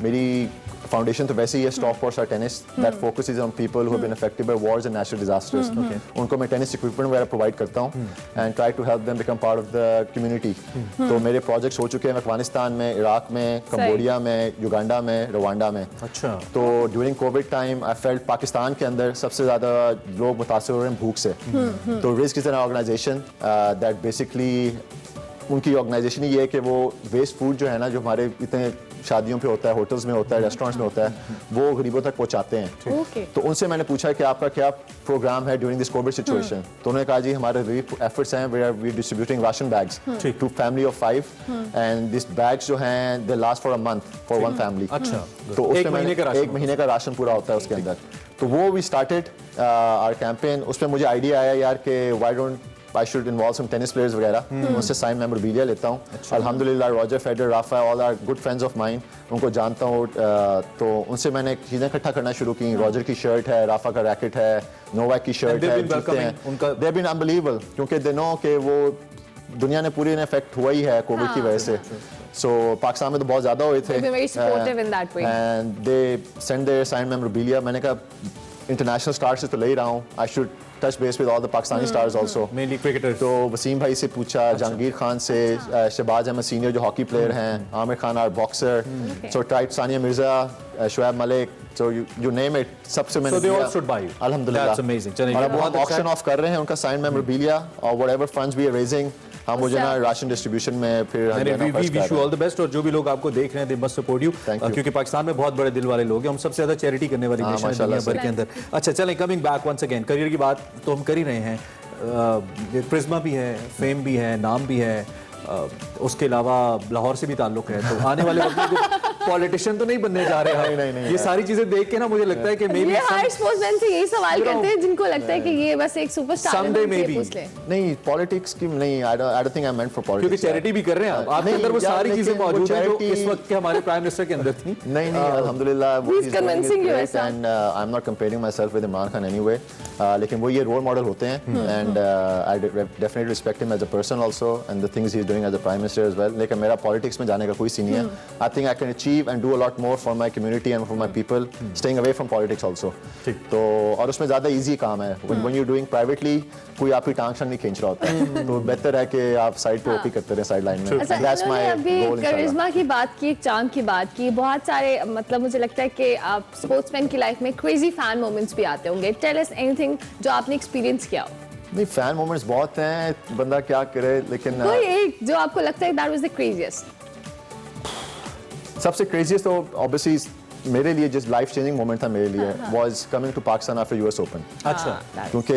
मेरी फाउंडेशन तो वैसे ही है, stop war start tennis, that focuses on people who have been affected by wars and natural disasters. उनको मैं टेनिस इक्विपमेंट वगैरह प्रोवाइड करता हूँ and try to help them become part of the community. तो मेरे प्रोजेक्ट्स हो चुके हैं अफगानिस्तान में, इराक में, कंबोडिया में, युगांडा में, रवांडा में। अच्छा। तो during Covid time I felt Pakistan के अंदर सबसे ज़्यादा लोग मुतासर हो रहे हैं भूख से। तो Rizq is an organisation that basically, उनकी ऑर्गेनाइजेशन ही ये है कि वो वेस्ट फूड जो है ना, जो हमारे इतने शादियों पे होता है, होटल्स में होता है, रेस्टोरेंट्स में होता है, वो गरीबों तक पहुंचाते हैं। तो उनसे मैंने पूछा कि आपका क्या प्रोग्राम है ड्यूरिंग दिस कोविड सिचुएशन। तो उन्होंने कहा जी हमारे रिलीफ एफर्ट्स हैं, we are distributing ration bags to family of 5 and this bags जो हैं they last for a month for one family. अच्छा, तो उसमें एक महीने का राशन पूरा होता है उसके अंदर। तो वो वी स्टार्टेड आवर कैंपेन। उसमें मुझे आइडिया आया यार कि why don't I should involve some tennis players वगैरह, उनसे साइन मेमोरेबिलिया लेता हूँ। अल्हम्दुलिल्लाह Roger Federer, Rafa, all are good friends of mine, उनको जानता हूँ। तो उनसे मैंने चीज़ें इकट्ठा करना शुरू की। रॉजर की शर्ट है, राफा का रैकेट है, नोवाक की शर्ट है, जूते हैं। दे बीन अनबिलीवेबल क्योंकि दे नो कि वो दुनिया ने पूरी इफेक्ट हुआ ही है कोविड की वजह से। सो पाकिस्तान में तो बहुत ज़्यादा हुए थे and they send their sign memorabilia. मैंने कहा इंटरनेशनल स्टार से तो ले ही रहा हूँ, I should touch base with all the Pakistani stars also, mainly cricketers. तो वसीम भाई से पूछा, जहांगीर खान से, शहबाज अहमद सीनियर जो हॉकी प्लेयर हैं, Aamir Khan are boxer, so type Sania Mirza, Shoaib Malik, so you name it, सबसे मैंने So they all stood by you. अल्हम्दुलिल्लाह। That's amazing. चलिए, और अब वो बहुत अच्छा ऑक्शन ऑफ कर रहे हैं उनका साइन मेमोरेबिलिया और whatever funds we are raising, हम वो जो ना राशन डिस्ट्रीब्यूशन में फिर we wish you all the best. और जो भी लोग आपको देख रहे हैं दे मस्ट सपोर्ट यू, क्योंकि पाकिस्तान में बहुत बड़े दिल वाले लोग हैं। हम सबसे ज्यादा चैरिटी करने वाली नेशन है दुनिया भर के अंदर। अच्छा चलें, coming back once again, career की बात तो हम कर ही रहे हैं। प्रिज्मा भी है, फेम भी है, नाम भी है, उसके अलावा लाहौर से भी ताल्लुक है। तो आने वाले वक्त में पॉलिटिशियन तो नहीं बनने जा रहे हैं। नहीं, ये सारी चीजें देख के ना मुझे लगता है कि मे बी हर स्पोर्ट्समैन से यही सवाल करते हैं जिनको लगता है कि ये बस एक सुपरस्टार है। नहीं, पॉलिटिक्स की नहीं, I don't think I meant for politics, क्योंकि चैरिटी भी कर रहे हैं आप। आपके अंदर वो सारी चीजें मौजूद हैं जो इस वक्त के हमारे प्राइम मिनिस्टर के अंदर थी। नहीं, अल्हम्दुलिल्लाह वो is convincing you and I am not comparing myself with Imran Khan anyway, लेकिन वो ये रोल मॉडल होते हैं and I definitely respect him as a person also and the things he is doing as a prime minister as well. लेकिन मेरा politics में जाने का कोई सीन नहीं है। I think I can achieve and do a lot more for my community and for my people, staying away from politics also. तो और उसमें ज़्यादा easy काम है। When you're doing privately, कोई आपकी टांग शांग नहीं खींच रहा होता है। तो बेहतर है कि आप साइड पे ओपी करते रहे साइड लाइन में। That's my goal. करिश्मा की बात की, एक चांद की बात की, बहुत सारे मतलब मुझे लगता है कि आप स्पोर्ट्समैन की लाइफ में क्रेजी फैन मोमेंट्स भी आते होंगे। Tell us anything जो आपने एक्सपीरियंस किया हो। नहीं, फैन मोमेंट्स बहुत हैं, बंदा क्या करे, लेकिन कोई एक जो आपको लगता है that was the craziest। सबसे क्रेजीस्ट तो ऑब्वियसली मेरे लिए जिस लाइफ चेंजिंग मोमेंट था मेरे लिए was coming to Pakistan after US open. अच्छा, क्योंकि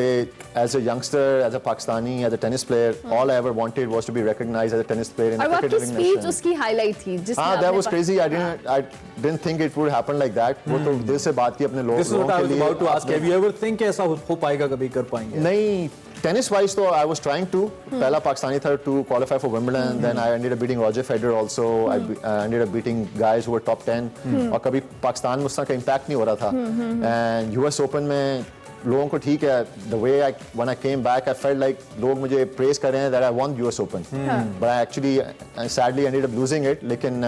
as a youngster, as a Pakistani, as a tennis player, all I ever wanted was to be recognised as a tennis player in the cricket living nation. Speech उसकी highlight थी जिसमें हां, that was crazy. I didn't think it would happen like that. वो तो दिल से बात की अपने लोगों के लिए। About to ask, have you ever think ऐसा हो पाएगा, कभी कर पाएंगे? नहीं, टेनिस वाइज तो आई वाज ट्राइंग टू, पहला पाकिस्तानी था to qualify for Wimbledon, then I ended up beating Roger Federer also, I ended up beating guys who were top 10 और कभी पाकिस्तान में उसका का इंपैक्ट नहीं हो रहा था। एंड यूएस ओपन में लोगों को ठीक है, the way I when I came back I felt like लोग मुझे प्रेज कर रहे हैं that I won US open, but I actually sadly ended up losing it. लेकिन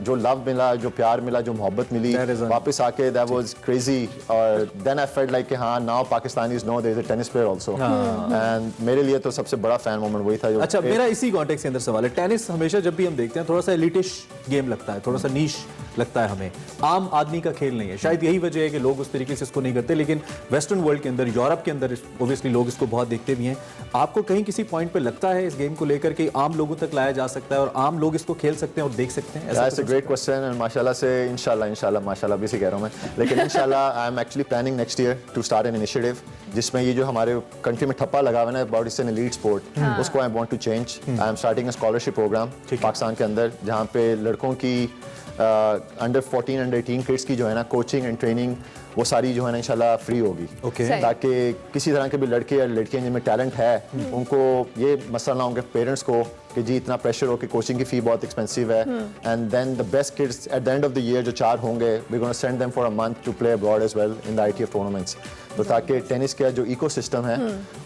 जो लव मिला, जो प्यार मिला, जो मोहब्बत मिली वापस आके, दैट वाज क्रेजी। और देन आई फेल्ट लाइक कि हाँ, now Pakistanis know there is a tennis player also. And मेरे लिए तो सबसे बड़ा फैन मोमेंट वही था। जो अच्छा, मेरा इसी कॉन्टेक्स्ट के अंदर सवाल है। टेनिस हमेशा जब भी हम देखते हैं थोड़ा सा एलिटिश गेम लगता है, थोड़ा सा नीश लगता है हमें, आम आदमी का खेल नहीं है। शायद यही वजह है कि लोग उस तरीके से इसको नहीं करते। लेकिन वेस्टर्न वर्ल्ड के अंदर, यूरोप के अंदर ओब्वियसली लोग इसको बहुत देखते भी हैं। आपको कहीं किसी पॉइंट पे लगता है इस गेम को लेकर के आम लोगों तक लाया जा सकता है और आम लोग इसको खेल सकते हैं और देख सकते हैं? That's a great question and माशाल्लाह से इंशाल्लाह माशाल्लाह भी से कह रहा हूँ मैं, लेकिन इंशाल्लाह I am actually planning next year to start an initiative जिसमें ये जो हमारे कंट्री में ठप्पा लगा हुआ है ना about it's an elite sport, उसको I want to change. I am starting a scholarship program Pakistan के अंदर जहाँ पे लड़कों की अंडर 14 अंडर 18 किड्स की जो है ना कोचिंग एंड ट्रेनिंग वो सारी जो है ना इंशाल्लाह फ्री होगी। ताकि किसी तरह के भी लड़के या लड़कियां जिनमें टैलेंट है उनको ये मसला ना उनके पेरेंट्स को कि जी इतना प्रेशर हो कि कोचिंग की फ़ी बहुत एक्सपेंसिव है। And then the best kids at the end of the year जो 4 होंगे, we gonna send them for a month to play abroad as well in the ITF tournaments. तो ताकि टेनिस का जो इकोसिस्टम है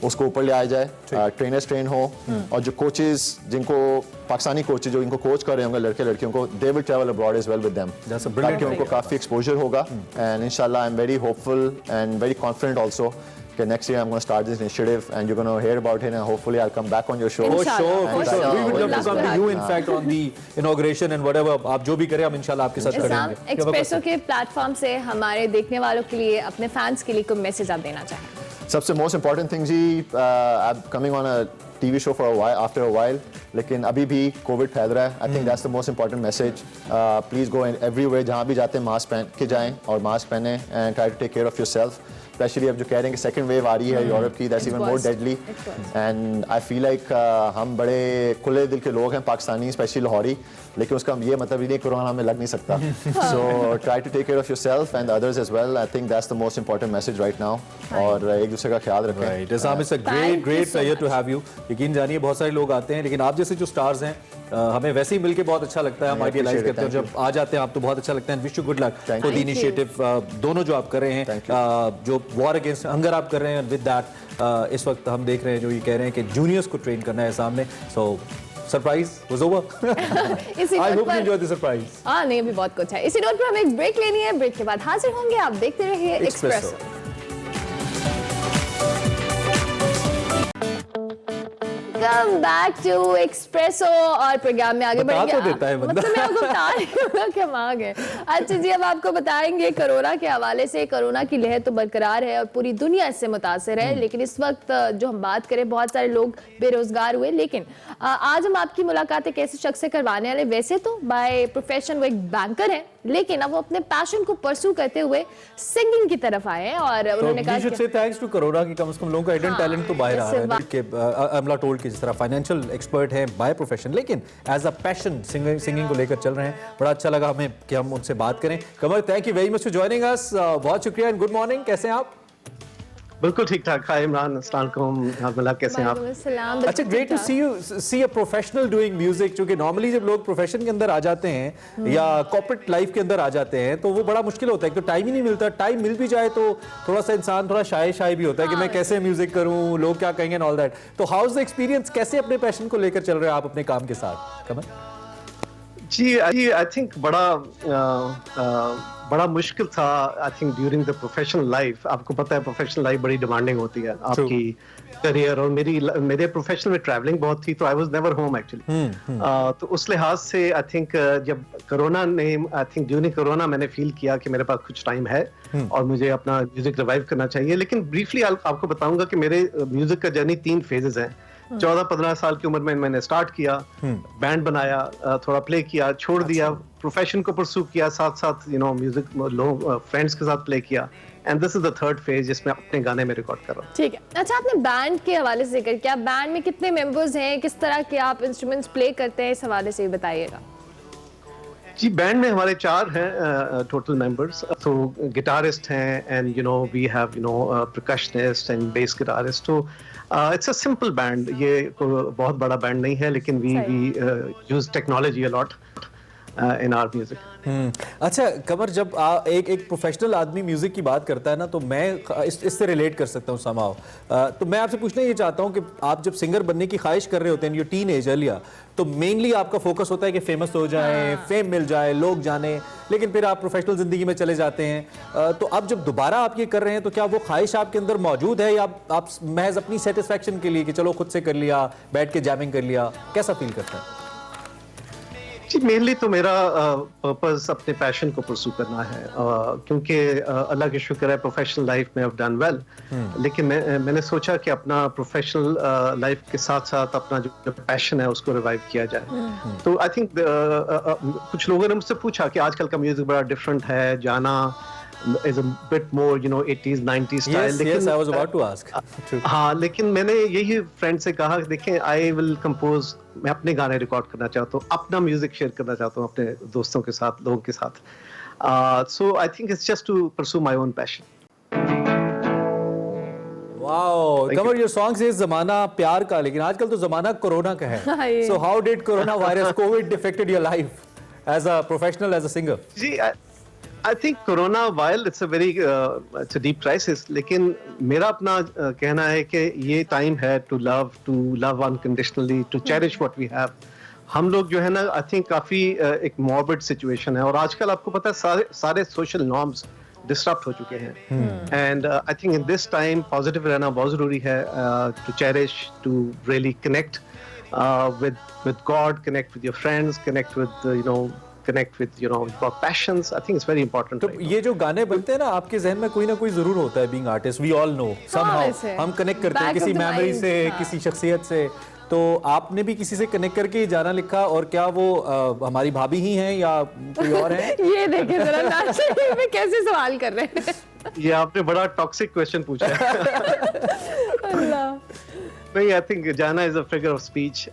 उसको ऊपर ले आया जाए, ट्रेनर्स ट्रेन हो और जो कोचेस जिनको पाकिस्तानी कोचेस जो इनको कोच कर रहे होंगे लड़के लड़कियों को, they will travel abroad as well with them ताकि उनको काफ़ी एक्सपोजर होगा। एंड इंशाल्लाह I am very hopeful and very confident also that next year I'm going to start this initiative and you're going to hear about it and hopefully I'll come back on your show. For sure. We would love to come to you in fact on the inauguration and whatever आप जो भी करें हम इंशाल्लाह आपके साथ करेंगे। Espresso के प्लेटफॉर्म से हमारे देखने वालों के लिए, अपने फैंस के लिए कोई मैसेज आप देना चाहें? सबसे most important thing ji, I'm coming on a TV show for a while, after a while, लेकिन अभी भी कोविड फैल रहा है। आई think that's the most important message. Please go everywhere, जहाँ भी जाते हैं मास्क पहन के जाएं और मास्क पहने and try to take care of yourself. Specially अब जो कह रहे हैं कि सेकंड वेव आ रही है यूरोप की, that's even more deadly and I feel like हम बड़े खुले दिल के लोग हैं पाकिस्तानी, स्पेशली लाहौरी, लेकिन उसका ये मतलब ही नहीं कोरोना हमें लग नहीं सकता। So try to take care of yourself and others as well. I think that's the most important message right now. और एक दूसरे का ख्याल रखें। Right. Isam, it's a great pleasure to have you. यकीन जानिए बहुत सारे लोग आते हैं, लेकिन आप जैसे जो स्टार्स हैं हमें वैसे ही मिलके बहुत अच्छा लगता है। हम आइडियलाइज करते हैं, जब आ जाते हैं आप तो बहुत अच्छा लगता है। Wish you good luck for the initiative, दोनों जो आप कर रहे हैं, जो वॉर अगेंस्ट हंगर आप कर रहे हैं, विद दैट इस वक्त हम देख रहे हैं जो ये कह रहे हैं कि जूनियर्स को ट्रेन करना है सामने। So surprise was over. I hope you enjoy the surprise. हाँ नहीं, अभी बहुत कुछ है। इसी नोट पर हमें एक ब्रेक लेनी है, ब्रेक के बाद हाजिर होंगे। आप देखते रहिए Expresso. Welcome back to Expresso और प्रोग्राम में आगे बढ़ेंगे। तो देता है बंदा। मतलब मैं आपको बता रही हूँ कि हम आ गए। अच्छा जी, अब आपको बताएंगे कोरोना के हवाले से। कोरोना की लहर तो बरकरार है और पूरी दुनिया इससे मुतासिर है, लेकिन इस वक्त जो हम बात करें, बहुत सारे लोग बेरोजगार हुए। लेकिन आज हम आपकी मुलाकात एक ऐसे शख्स से करवाने वाले। वैसे तो बाय प्रोफेशन वो एक बैंकर है, लेकिन अब वो अपने पैशन को परस्यू करते हुए सिंगिंग की तरफ आए हैं और उन्होंने कहा कि थैंक्स टू कोरोना की कम से कम लोगों का हिडन टैलेंट तो बाहर आ रहा है। कि अमला टोल्ड कि जिस तरह फाइनेंशियल एक्सपर्ट है बाय प्रोफेशन, लेकिन एज अ पैशन सिंगिंग को लेकर चल रहे हैं। बड़ा अच्छा लगा हमें कि हम उनसे बात करें। Qamar, thank you very much for joining us. बहुत शुक्रिया एंड गुड मॉर्निंग। कैसे हैं आप? बिल्कुल ठीक ठाक। हाय इमरान, अस्सलाम वालेकुम, कैसे हैं आप? अच्छा, great to see a professional doing music. क्योंकि नॉर्मली जब लोग प्रोफेशन के अंदर आ जाते हैं या कॉर्पोरेट लाइफ के अंदर आ जाते हैं तो वो बड़ा मुश्किल होता है। तो टाइम ही नहीं मिलता, टाइम मिल भी जाए तो थोड़ा सा इंसान थोड़ा शाय भी होता है कि मैं कैसे म्यूजिक करूं, लोग क्या कहेंगे एंड ऑल दैट। तो हाउ इज द एक्सपीरियंस? कैसे अपने पैशन को लेकर चल रहे हैं आप अपने काम के साथ? कमर जी, आई थिंक बड़ा मुश्किल था। I think during the professional life, आपको पता है प्रोफेशनल लाइफ बड़ी डिमांडिंग होती है आपकी करियर। और मेरे प्रोफेशन में ट्रैवलिंग बहुत थी, तो I was never home actually. तो उस लिहाज से आई थिंक जब कोरोना ने, आई थिंक ड्यूरिंग कोरोना मैंने फील किया कि मेरे पास कुछ टाइम है और मुझे अपना म्यूजिक रिवाइव करना चाहिए। लेकिन ब्रीफली आपको बताऊंगा कि मेरे म्यूजिक का जर्नी 3 फेजेस हैं। 14-15 साल की उम्र में मैंने स्टार्ट किया, बैंड बनाया, थोड़ा प्ले किया, छोड़ दिया, प्रोफेशन को परस्यू किया, साथ साथ म्यूजिक लोग फ्रेंड्स के साथ प्ले किया। And this is the third phase जिसमें अपने गाने में रिकॉर्ड कर रहा हूँ। ठीक है। अच्छा, आपने बैंड के हवाले से जिक्र किया। बैंड में कितने मेंबर्स हैं, किस तरह के आप इंस्ट्रूमेंट्स प्ले करते हैं, इस हवाले से भी बताइएगा। जी, बैंड में हमारे 4 हैं टोटल मेंबर्स। तो गिटारिस्ट हैं and we have percussionist and bass guitarist. तो इट्स अ सिंपल बैंड, ये बहुत बड़ा बैंड नहीं है, लेकिन we use technology a lot in our music. अच्छा कमर, जब एक प्रोफेशनल आदमी म्यूजिक की बात करता है ना, तो मैं इससे रिलेट कर सकता हूँ समाओ। तो मैं आपसे पूछना ये चाहता हूँ कि आप जब सिंगर बनने की ख्वाहिश कर रहे होते हैं, योर टीन एज अर्लियर, तो मेनली आपका फोकस होता है कि फेमस हो जाए, फेम मिल जाए, लोग जाने, लेकिन फिर आप प्रोफेशनल जिंदगी में चले जाते हैं। तो अब जब दोबारा आप ये कर रहे हैं तो क्या वो ख्वाहिश आपके अंदर मौजूद है या आप महज अपनी सेटिस्फेक्शन के लिए कि चलो खुद से कर लिया, बैठ के जैमिंग कर लिया, कैसा फील करते हैं? जी, मेनली तो मेरा पर्पस अपने पैशन को परस्यू करना है, क्योंकि अल्लाह के शुक्र है प्रोफेशनल लाइफ में आई हैव डन वेल। लेकिन मैंने सोचा कि अपना प्रोफेशनल लाइफ के साथ साथ अपना जो पैशन है उसको रिवाइव किया जाए। तो आई थिंक कुछ लोगों ने मुझसे पूछा कि आजकल का म्यूजिक बड़ा डिफरेंट है, जाना is a bit more 80s 90s style. Yes, I was about to ask. हाँ, लेकिन मैंने यही फ्रेंड से कहा, देखें आई विल कंपोज, मैं अपने गाने रिकॉर्ड करना चाहता हूँ, अपना म्यूजिक शेयर करना चाहता हूँ अपने दोस्तों के साथ, लोगों के साथ। So I think it's just to pursue my own passion. Wow, Kamal, your song says ज़माना प्यार का, लेकिन आजकल तो ज़माना कोरोना का है। So how did coronavirus, COVID affected your life as a professional, as a singer? Ji, I think Corona, while it's a very it's a deep crisis, लेकिन मेरा अपना कहना है कि ये टाइम है to love unconditionally, to cherish what we have. हम लोग जो है ना, I think काफी एक morbid situation है, और आजकल आपको पता है सारे social norms disrupt हो चुके हैं। And I think in this time positive रहना बहुत जरूरी है, to cherish, to really connect with God, connect with your friends, connect with connect with your passions. I think it's very important. तो ये जो गाने बनते हैं ना, आपके जहन में कोई ना कोई जरूर होता है, being artist we all know somehow हम कनेक्ट करते हैं किसी मेमोरी से, किसी शख्सियत से। तो आपने भी किसी से कनेक्ट करके जाना लिखा, और क्या वो हमारी भाभी ही हैं या कोई और है? ये देखिए जरा नाज़रीन में कैसे सवाल कर रहे हैं। ये आपने बड़ा टॉक्सिक क्वेश्चन पूछा है। अल्लाह। नहीं, आई थिंक जाना is a figure of speech,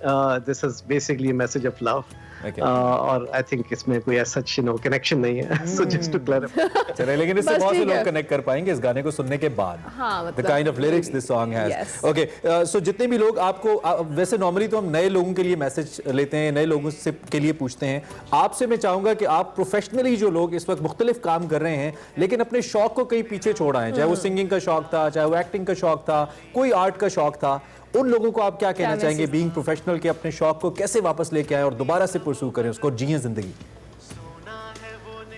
this is basically a message of love, और आई थिंक इसमें कोई ऐसा कनेक्शन नहीं है, सो जस्ट टू क्लैरिफाई। चलिए, लेकिन इससे बस बहुत से ठीक लोग है। कनेक्ट कर पाएंगे इस गाने को सुनने के बाद, हाँ, the kind of lyrics this song has. Yes. Okay, so जितने भी लोग आपको वैसे नॉर्मली तो हम नए लोगों के लिए मैसेज लेते हैं, नए लोगों से के लिए पूछते हैं, आपसे मैं चाहूंगा कि आप प्रोफेशनली जो लोग इस वक्त मुख्तलिफ काम कर रहे हैं लेकिन अपने शौक को कहीं पीछे छोड़ आए, चाहे वो सिंगिंग का शौक था, चाहे वो एक्टिंग का शौक था, कोई आर्ट का शौक था, उन लोगों को आप क्या कहना चाहेंगे बीइंग प्रोफेशनल के अपने शौक को कैसे वापस लेके आए और दोबारा से परस्यू करें उसको, जिए जिंदगी?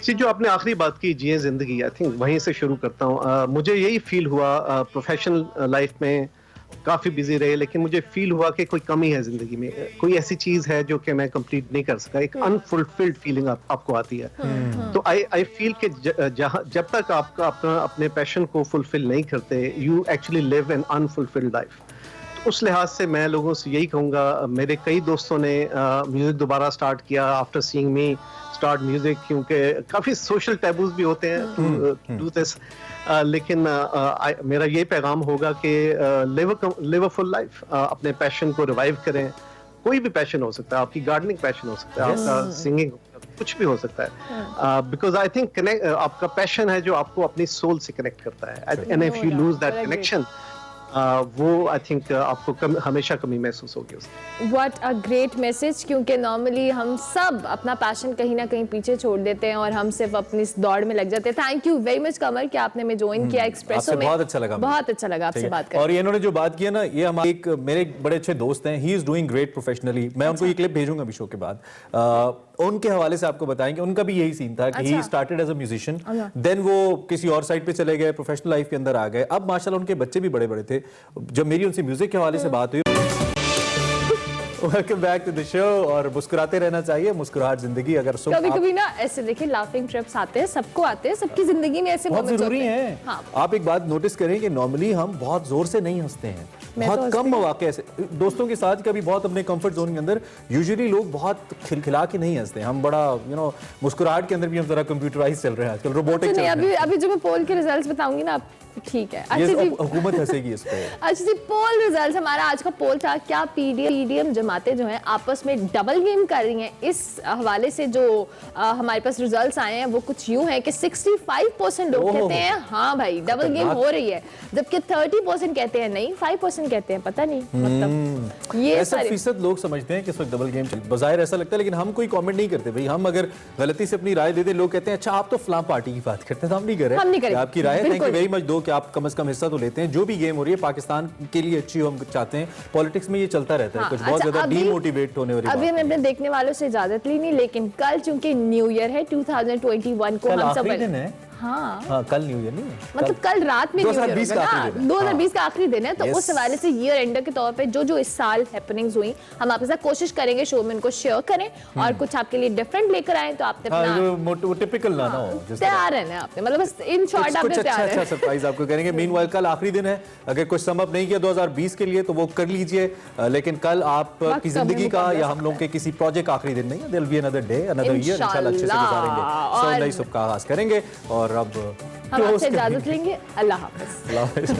जी, जो आपने आखिरी बात की, जिए जिंदगी, आई थिंक वहीं से शुरू करता हूँ। मुझे यही फील हुआ, प्रोफेशनल लाइफ में काफ़ी बिजी रहे, लेकिन मुझे फील हुआ कि कोई कमी है ज़िंदगी में, कोई ऐसी चीज़ है जो कि मैं कंप्लीट नहीं कर सका, एक अनफुलफिल्ड फीलिंग आपको आती है। तो आई फील कि जब तक आप अपने पैशन को फुलफिल नहीं करते, you actually live an unfulfilled life. उस लिहाज से मैं लोगों से यही कहूँगा, मेरे कई दोस्तों ने म्यूजिक दोबारा स्टार्ट किया आफ्टर सीइंग मी स्टार्ट म्यूजिक, क्योंकि काफ़ी सोशल टैबूज भी होते हैं टू डू दिस, लेकिन मेरा ये पैगाम होगा कि लिव अ फुल लाइफ, अपने पैशन को रिवाइव करें। कोई भी पैशन हो सकता है, आपकी गार्डनिंग पैशन हो सकता है, आपका सिंगिंग, कुछ भी हो सकता है, बिकॉज आई थिंक आपका पैशन है जो आपको अपनी सोल से कनेक्ट करता है, and if you lose that connection, वो आई थिंक आपको हमेशा कमी महसूस होगी उसकी। What a great message, क्योंकि नॉर्मली हम सब अपना पैशन कहीं ना कहीं पीछे छोड़ देते हैं और हम सिर्फ अपनी इस दौड़ में लग जाते हैं। थैंक यू वेरी मच कमर कि आपने मैं ज्वाइन किया एक्सप्रेसो में, बहुत अच्छा लगा, बहुत अच्छा लगा आपसे बात करके। और ये इन्होंने जो बात की है ना, ये हमारे एक मेरे बड़े अच्छे दोस्त हैं, ही इज डूइंग ग्रेट प्रोफेशनली, मैं उनको ये क्लिप भेजूंगा अभी शो के बाद, उनके हवाले से आपको बताएंगे। उनका भी यही सीन था कि he started as a musician, then वो किसी और साइड पे चले गए, प्रोफेशनल लाइफ के अंदर आ गए, अब माशाल्लाह उनके बच्चे भी बड़े बड़े थे। जब मेरी उनसे म्यूजिक के हवाले से बात हुई, welcome back to the show, और मुस्कुराते रहना चाहिए, मुस्कुराहट जिंदगी। अगर कभी-कभी ना ऐसे देखिए लाफिंग ट्रिप्स आते हैं, सबको आते हैं, सबकी जिंदगी में ऐसे बहुत मोमेंट्स जरूरी होते हैं। हाँ। आप एक बात नोटिस करें कि नॉर्मली हम बहुत जोर से नहीं हंसते हैं, बहुत कम मौके ऐसे दोस्तों के साथ, कभी बहुत अपने कंफर्ट जोन के अंदर यूजुअली लोग बहुत खिलखिला के नहीं हंसते, हम बड़ा मुस्कुराहट के अंदर भी हम जरा कंप्यूटराइज चल रहे हैं आजकल, रोबोटिक चल रहे हैं। अभी जो मैं पोल के रिजल्ट्स बताऊंगी ना, ठीक है, ये हुकूमत हंसेगी इस पे। अच्छा जी, पोल रिजल्ट्स, हमारा आज का पोल था, क्या पीडीएम जमातें जो हैं आपस में डबल गेम कर रही हैं? इस हवाले से जो हमारे पास रिजल्ट्स आए हैं वो कुछ यूं हैं कि 65% लोग कहते हैं हाँ भाई डबल गेम हो रही है, जबकि 30% कहते हैं नहीं, 5% कहते हैं पता नहीं। मतलब ये ऐसा फीसद लोग समझते हैं कि इस वक्त डबल गेम चल, बजाय ऐसा लगता है, लेकिन हम कोई कमेंट नहीं करते भाई। हम अगर गलती से अपनी राय दे दे, लोग कहते हैं अच्छा आप तो फलां पार्टी की बात करते हैं, तो हम नहीं कर रहे। आपकी राय, थैंक यू वेरी मच दो कि आप कम से कम हिस्सा तो लेते हैं। जो भी गेम हो रही है पाकिस्तान के लिए अच्छी हो, हम चाहते हैं। पॉलिटिक्स में ये चलता रहता है, कुछ बहुत ज्यादा डीमोटिवेट होने वाली बात। अभी हमने अपने देखने वालों से इजाजत ली नहीं, लेकिन कल चूंकि न्यू ईयर है 2021 को, हम सब हाँ कल न्यू ईयर नहीं है, मतलब कल रात में 2020 का आखिरी दिन है। 2020 का आखिरी दिन है, तो उस हवाले से ईयर एंडर के तौर पे जो इस साल हैपनिंग्स हुई, हम आपके साथ कोशिश करेंगे शो में उनको शेयर करें और कुछ आपके लिए डिफरेंट लेकर आए, तो आपने वो टिपिकल ना हो, तैयार है ना आपने, मतलब बस इन शॉर्ट आपने तैयार है। अच्छा सरप्राइज आपको करेंगे। मीनवाइल कल आखिरी दिन है, अगर कुछ सम अप नहीं किया 2020 के लिए तो वो कर लीजिए, लेकिन कल आपकी जिंदगी का या हम लोग के किसी प्रोजेक्ट आखिरी दिन नहीं है, there will be another day, another year, इंशाल्लाह अच्छे से गुजारेंगे, सो नई सुबह का आगाज करेंगे। और अब हम आपसे इजाजत लेंगे, अल्लाह हाफिज।